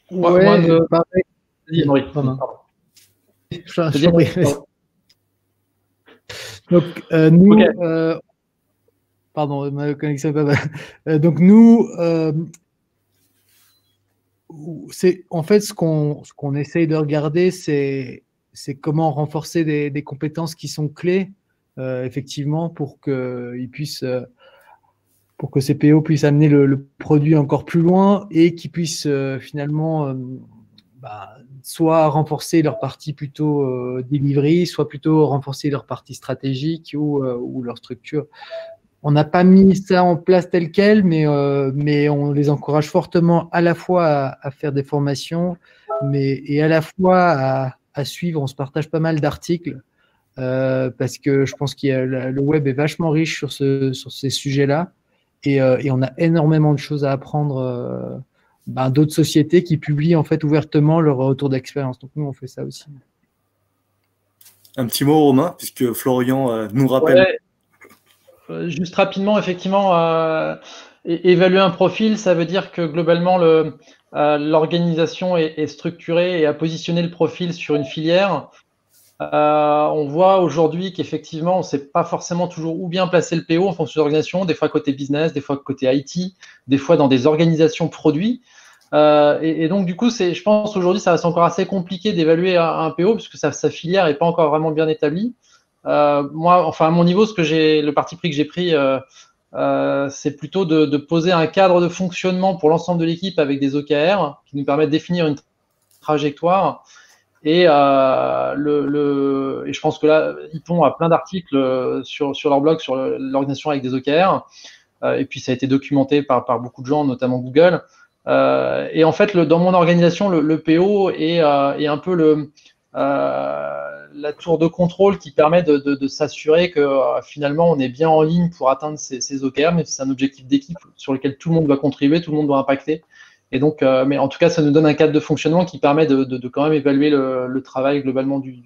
Ouais, pareil. Oui. Donc, nous, okay. Pardon, ma connexion n'est pas bonne. Donc, nous, c'est en fait ce qu'on essaye de regarder, c'est comment renforcer des compétences qui sont clés, effectivement, pour qu'ils puissent, pour que ces PO puissent amener le produit encore plus loin et qu'ils puissent finalement soit renforcer leur partie plutôt delivery, soit plutôt renforcer leur partie stratégique ou leur structure. On n'a pas mis ça en place tel quel, mais on les encourage fortement à la fois à faire des formations, et à la fois à suivre. On se partage pas mal d'articles parce que je pense que le web est vachement riche sur ces sujets-là, et on a énormément de choses à apprendre d'autres sociétés qui publient en fait ouvertement leur retour d'expérience. Donc nous, on fait ça aussi. Un petit mot, Romain, puisque Florian nous rappelle. Ouais. Juste rapidement, effectivement, évaluer un profil, ça veut dire que globalement, l'organisation est structurée et a positionné le profil sur une filière On voit aujourd'hui qu'effectivement, on ne sait pas forcément toujours où bien placer le PO en fonction de l'organisation, des fois côté business, des fois côté IT, des fois dans des organisations produits. Et donc, du coup, je pense aujourd'hui, ça reste encore assez compliqué d'évaluer un PO puisque sa filière n'est pas encore vraiment bien établie. Moi, enfin, à mon niveau, le parti pris que j'ai pris, c'est plutôt de poser un cadre de fonctionnement pour l'ensemble de l'équipe avec des OKR qui nous permettent de définir une trajectoire. Et je pense que là, Ypon a plein d'articles sur leur blog sur l'organisation avec des OKR. Et puis, ça a été documenté par beaucoup de gens, notamment Google. Et en fait, dans mon organisation, le PO est un peu la tour de contrôle qui permet de s'assurer que finalement, on est bien en ligne pour atteindre ces OKR, mais c'est un objectif d'équipe sur lequel tout le monde doit contribuer, tout le monde doit impacter. Et donc, mais en tout cas, ça nous donne un cadre de fonctionnement qui permet de quand même évaluer le travail globalement du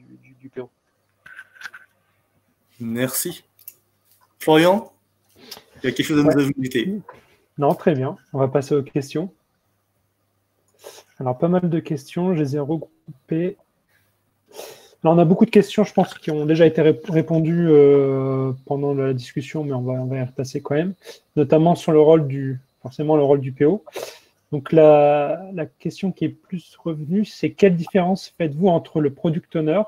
PO. Merci. Florian, il y a quelque chose à nous ajouter? Non, très bien. On va passer aux questions. Alors, pas mal de questions. Je les ai regroupées. Alors, on a beaucoup de questions, je pense, qui ont déjà été répondues pendant la discussion, mais on va y repasser quand même, notamment sur le rôle du PO. Donc, la question qui est plus revenue, c'est quelle différence faites-vous entre le Product Owner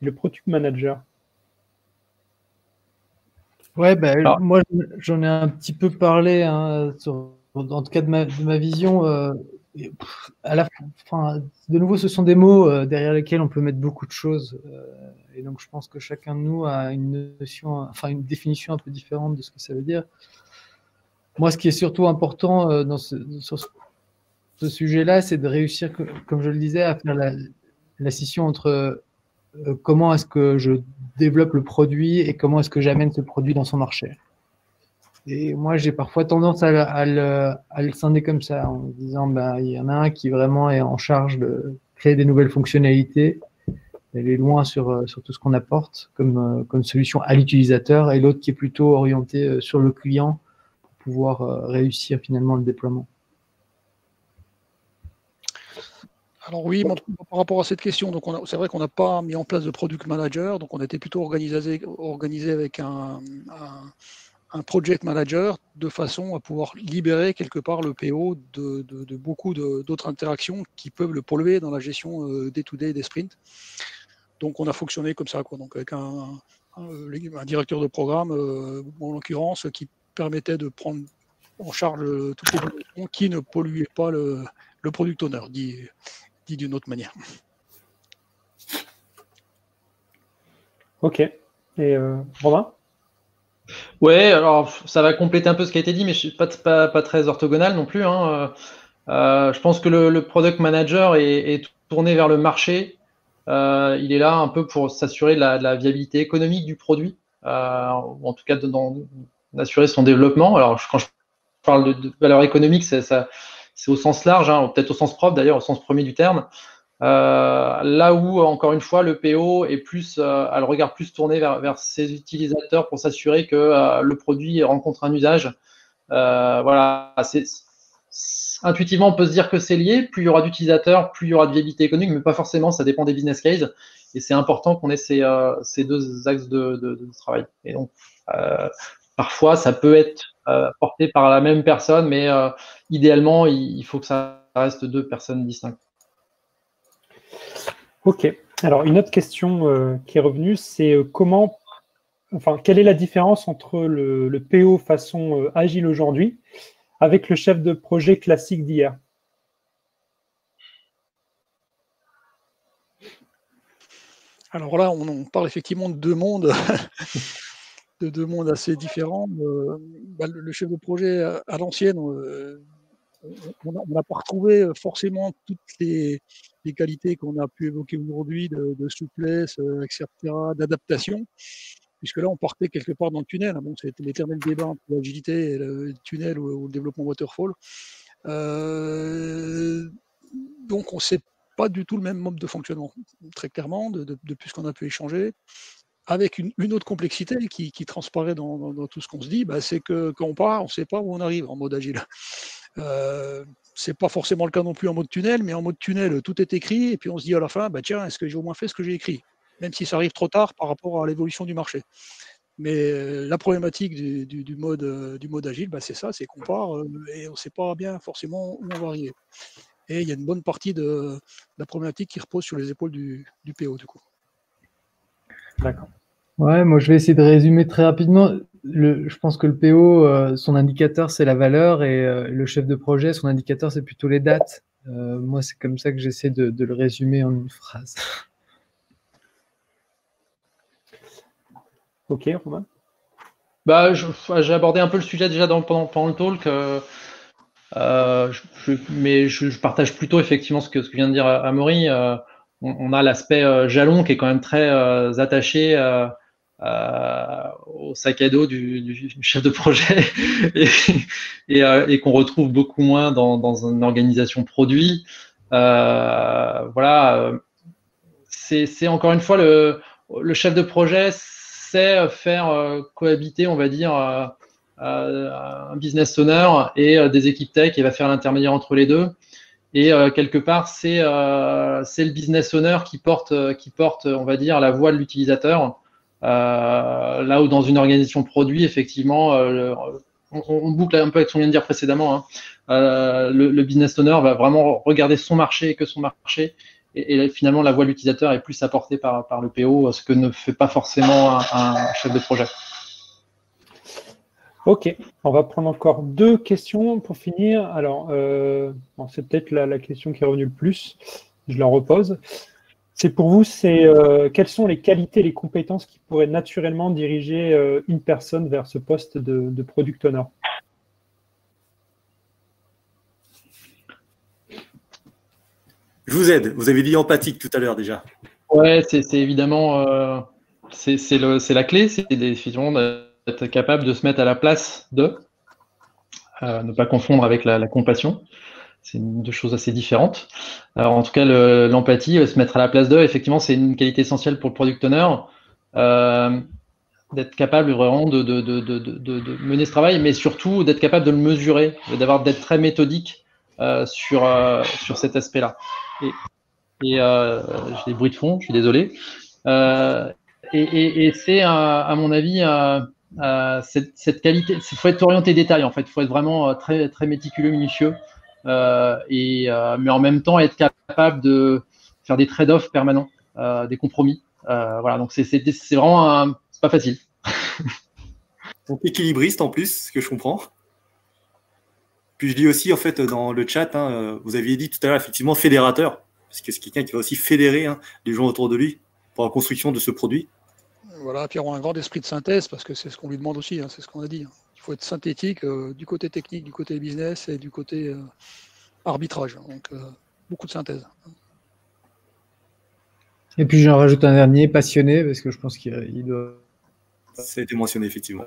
et le Product Manager? Ouais, moi, j'en ai un petit peu parlé, hein, en tout cas de ma vision. De nouveau, ce sont des mots derrière lesquels on peut mettre beaucoup de choses. Et donc, je pense que chacun de nous a une définition un peu différente de ce que ça veut dire. Moi, ce qui est surtout important sur ce sujet-là, c'est de réussir, comme je le disais, à faire la scission entre comment est-ce que je développe le produit et comment est-ce que j'amène ce produit dans son marché. Et moi, j'ai parfois tendance à le scinder comme ça, en disant, il y en a un qui vraiment est en charge de créer des nouvelles fonctionnalités, d'aller loin sur tout ce qu'on apporte comme solution à l'utilisateur, et l'autre qui est plutôt orienté sur le client pour pouvoir réussir finalement le déploiement. Alors oui, par rapport à cette question, donc c'est vrai qu'on n'a pas mis en place de product manager, donc on était plutôt organisé avec un project manager de façon à pouvoir libérer quelque part le PO de beaucoup d'autres interactions qui peuvent le polluer dans la gestion day-to-day des sprints. Donc on a fonctionné comme ça, quoi, donc avec un directeur de programme, en l'occurrence, qui permettait de prendre en charge toutes les fonctions qui ne polluaient pas le product owner, dit d'une autre manière. Ok. Et Romain? Ouais, alors ça va compléter un peu ce qui a été dit, mais je suis pas très orthogonal non plus. Hein. Je pense que le product manager est tourné vers le marché. Il est là un peu pour s'assurer de la viabilité économique du produit, ou en tout cas d'assurer son développement. Alors quand je parle de valeur économique, c'est au sens large, hein, peut-être au sens propre d'ailleurs, au sens premier du terme. Là où, encore une fois, le PO est a le regard plus tourné vers ses utilisateurs pour s'assurer que le produit rencontre un usage. Voilà, intuitivement, on peut se dire que c'est lié. Plus il y aura d'utilisateurs, plus il y aura de viabilité économique, mais pas forcément, ça dépend des business cases. Et c'est important qu'on ait ces deux axes de travail. Et donc, parfois, ça peut être porté par la même personne, mais idéalement, il faut que ça reste deux personnes distinctes. Ok. Alors, une autre question qui est revenue, c'est quelle est la différence entre le PO façon agile aujourd'hui avec le chef de projet classique d'hier? Alors là, on parle effectivement de deux mondes, de deux mondes assez différents. Le chef de projet à l'ancienne, on n'a pas retrouvé forcément toutes les qualités qu'on a pu évoquer aujourd'hui de souplesse, etc., d'adaptation, puisque là, on partait quelque part dans le tunnel. Bon, c'était l'éternel débat entre l'agilité et le tunnel ou le développement waterfall. Donc, on ne sait pas du tout le même mode de fonctionnement, très clairement, depuis ce qu'on a pu échanger. Avec une autre complexité qui transparaît dans tout ce qu'on se dit, c'est que quand on part, on ne sait pas où on arrive en mode agile. C'est pas forcément le cas non plus en mode tunnel, mais en mode tunnel, tout est écrit, et puis on se dit à la fin, tiens, est-ce que j'ai au moins fait ce que j'ai écrit? même si ça arrive trop tard par rapport à l'évolution du marché. Mais la problématique du mode agile, c'est ça, c'est qu'on part et on ne sait pas bien forcément où on va arriver. Et il y a une bonne partie de la problématique qui repose sur les épaules du PO, du coup. D'accord. Ouais, moi je vais essayer de résumer très rapidement. Je pense que le PO, son indicateur, c'est la valeur, et le chef de projet, son indicateur, c'est plutôt les dates. Moi, c'est comme ça que j'essaie de le résumer en une phrase. Ok, Romain. J'ai abordé un peu le sujet déjà pendant le talk, mais je partage plutôt effectivement ce que vient de dire Amaury. On a l'aspect jalon qui est quand même très attaché au sac à dos du chef de projet et qu'on retrouve beaucoup moins dans une organisation produit. Voilà, c'est encore une fois le chef de projet sait faire cohabiter, on va dire, un business owner et des équipes tech, et va faire l'intermédiaire entre les deux. Et quelque part, c'est le business owner qui porte, on va dire, la voix de l'utilisateur. Là où dans une organisation produit, effectivement, on boucle un peu avec ce qu'on vient de dire précédemment, hein. Le business owner va vraiment regarder son marché et que son marché. Et finalement, la voix de l'utilisateur est plus apportée par le PO, ce que ne fait pas forcément un chef de projet. Ok, on va prendre encore 2 questions pour finir. Alors, c'est peut-être la question qui est revenue le plus. Je la repose. C'est pour vous, quelles sont les qualités, les compétences qui pourraient naturellement diriger une personne vers ce poste de product owner? Je vous aide. Vous avez dit empathique tout à l'heure déjà. Ouais, c'est évidemment, c'est la clé, c'est effectivement d'être capable de se mettre à la place de, ne pas confondre avec la compassion. C'est deux choses assez différentes. Alors, en tout cas, l'empathie, se mettre à la place d'eux, effectivement, c'est une qualité essentielle pour le product owner. D'être capable vraiment de mener ce travail, mais surtout d'être capable de le mesurer, d'être très méthodique sur cet aspect-là. Et j'ai des bruits de fond, je suis désolé. Et c'est, à mon avis, cette qualité. Il faut être orienté détail, en fait. Il faut être vraiment très, très méticuleux, minutieux. Mais en même temps, être capable de faire des trade-offs permanents, des compromis. Voilà, donc c'est vraiment c'est pas facile. Donc équilibriste en plus, ce que je comprends. Puis je dis aussi, en fait, dans le chat, vous aviez dit tout à l'heure, effectivement, fédérateur, parce que c'est quelqu'un qui va aussi fédérer les gens autour de lui pour la construction de ce produit. Voilà, puis avoir un grand esprit de synthèse, parce que c'est ce qu'on lui demande aussi, c'est ce qu'on a dit. Il faut être synthétique du côté technique, du côté business et du côté arbitrage. Donc, beaucoup de synthèse. Et puis j'en rajoute un dernier, passionné, parce que je pense qu'il doit... Ça a été mentionné, effectivement.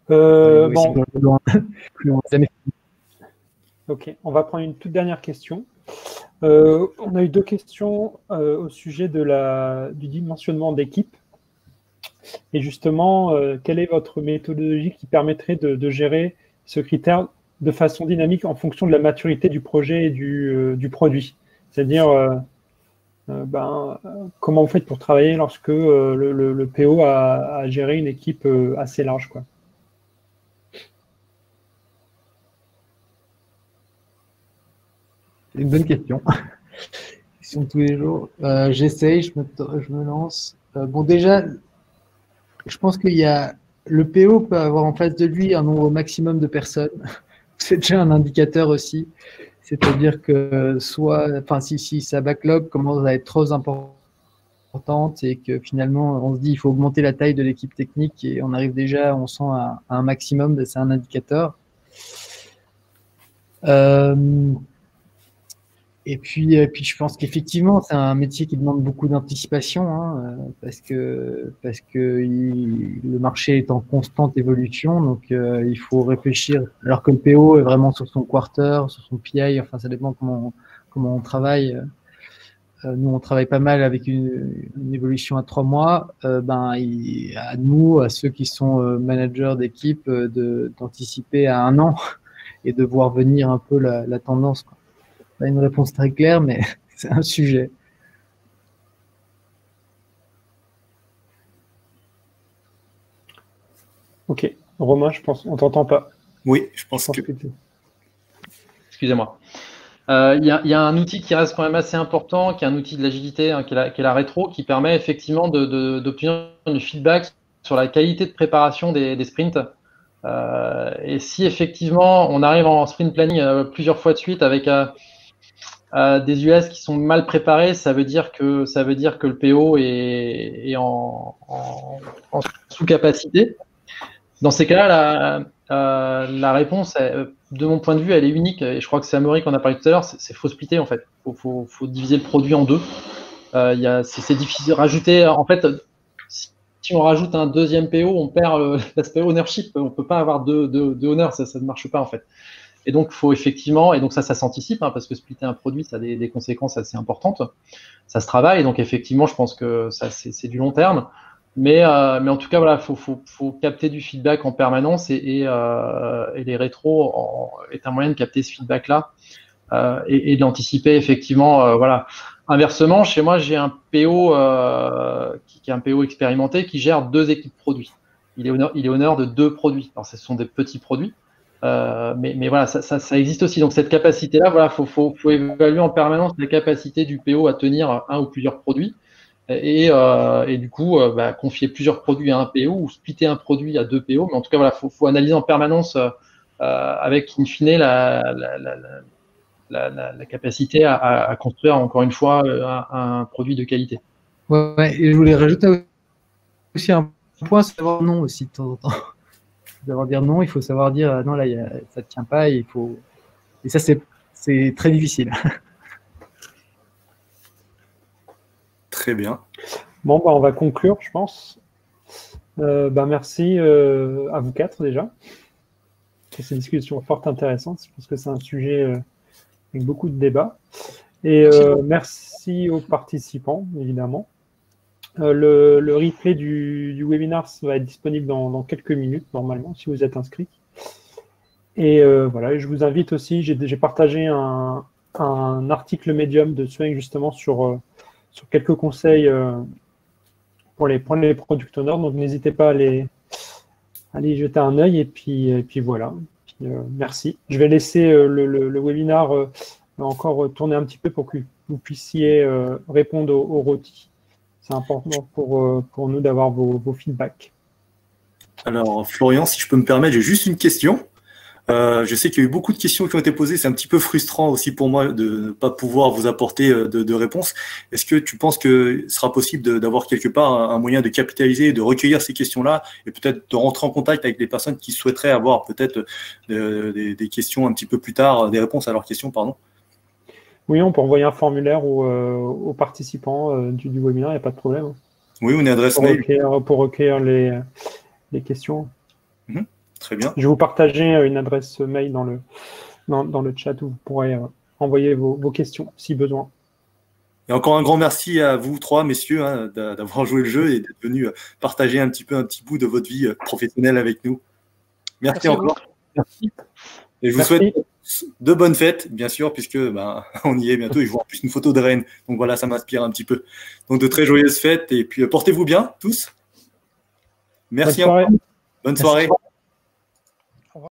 Bon. Ok, on va prendre une toute dernière question. On a eu 2 questions au sujet du dimensionnement d'équipe. Et justement, quelle est votre méthodologie qui permettrait de gérer ce critère de façon dynamique en fonction de la maturité du projet et du produit? C'est-à-dire, comment vous faites pour travailler lorsque le PO a géré une équipe assez large, quoi? C'est une bonne question. Question de tous les jours. J'essaye, je me lance. Bon, déjà, je pense qu'il y a le PO peut avoir en face de lui un nombre maximum de personnes. C'est déjà un indicateur aussi. C'est-à-dire que si sa backlog commence à être trop importante et que finalement on se dit il faut augmenter la taille de l'équipe technique et on arrive déjà, on sent à un maximum, c'est un indicateur. Et puis, je pense qu'effectivement, c'est un métier qui demande beaucoup d'anticipation, parce que le marché est en constante évolution, donc il faut réfléchir. Alors que le PO est vraiment sur son quarter, sur son PI, enfin ça dépend comment on travaille. Nous, on travaille pas mal avec une évolution à 3 mois. À nous, à ceux qui sont managers d'équipe, d'anticiper à 1 an et de voir venir un peu la tendance, quoi. Pas une réponse très claire, mais c'est un sujet. Ok. Romain, je pense, on t'entend pas. Oui, je pense que... Excusez-moi. Il y a un outil qui reste quand même assez important, qui est un outil de l'agilité, hein, qui est la rétro, qui permet effectivement d'obtenir du feedback sur la qualité de préparation des sprints. Et si effectivement on arrive en sprint planning plusieurs fois de suite avec des US qui sont mal préparés, ça veut dire que le PO est en sous-capacité. Dans ces cas-là, la réponse, de mon point de vue, elle est unique. Et je crois que c'est Amaury qu'on a parlé tout à l'heure. C'est faut splitter en fait. Faut diviser le produit en deux. C'est difficile de rajouter. En fait, si on rajoute un deuxième PO, on perd l'aspect ownership. On peut pas avoir deux owners. Ça ne marche pas en fait. Et donc, faut effectivement, et donc ça s'anticipe, hein, parce que splitter un produit, ça a des conséquences assez importantes. Ça se travaille. Donc effectivement, je pense que ça c'est du long terme. Mais en tout cas, voilà, faut capter du feedback en permanence et les rétros est un moyen de capter ce feedback-là et d'anticiper effectivement. Voilà. Inversement, chez moi, j'ai un PO qui est un PO expérimenté qui gère 2 équipes produits. Il est honneur de 2 produits. Alors, ce sont des petits produits, mais voilà, ça existe aussi. Donc cette capacité-là, voilà, faut évaluer en permanence la capacité du PO à tenir un ou plusieurs produits. Et du coup, confier plusieurs produits à un PO ou splitter un produit à 2 PO. Mais en tout cas, voilà, faut analyser en permanence avec, in fine, la capacité à construire, encore une fois, un produit de qualité. Ouais, et je voulais rajouter aussi un point, savoir non aussi de temps en temps. Savoir dire non, il faut savoir dire non, là, ça ne tient pas, et ça, c'est très difficile. Très bien. Bon, on va conclure, je pense. Merci à vous 4 déjà pour ces discussions fort intéressantes. Je pense que c'est un sujet avec beaucoup de débats. Et merci aux participants, évidemment. Le replay du webinaire va être disponible dans quelques minutes, normalement, si vous êtes inscrit. Et voilà, je vous invite aussi, j'ai partagé un article Medium de Swing justement sur quelques conseils pour les product owners, donc n'hésitez pas à aller y jeter un œil, et puis voilà. Merci. Je vais laisser le webinaire encore tourner un petit peu pour que vous puissiez répondre aux rôtis. C'est important pour nous d'avoir vos feedbacks. Alors, Florian, si je peux me permettre, j'ai juste une question. Je sais qu'il y a eu beaucoup de questions qui ont été posées. C'est un petit peu frustrant aussi pour moi de ne pas pouvoir vous apporter de réponses. Est-ce que tu penses que ce sera possible d'avoir quelque part un moyen de capitaliser, de recueillir ces questions-là et peut-être de rentrer en contact avec les personnes qui souhaiteraient avoir peut-être des questions un petit peu plus tard, des réponses à leurs questions, pardon? Oui, on peut envoyer un formulaire aux participants du webinaire, il n'y a pas de problème. Oui, une adresse mail. Pour recueillir les questions. Très bien. Je vais vous partager une adresse mail dans le chat où vous pourrez envoyer vos questions si besoin. Et encore un grand merci à vous 3, messieurs, hein, d'avoir joué le jeu et d'être venus partager un petit bout de votre vie professionnelle avec nous. Merci encore. Merci. Et je vous souhaite de bonnes fêtes, bien sûr, puisque on y est bientôt. Et je vois en plus une photo de Rennes. Donc voilà, ça m'inspire un petit peu. Donc de très joyeuses fêtes. Et puis portez-vous bien, tous. Merci encore. Bonne soirée.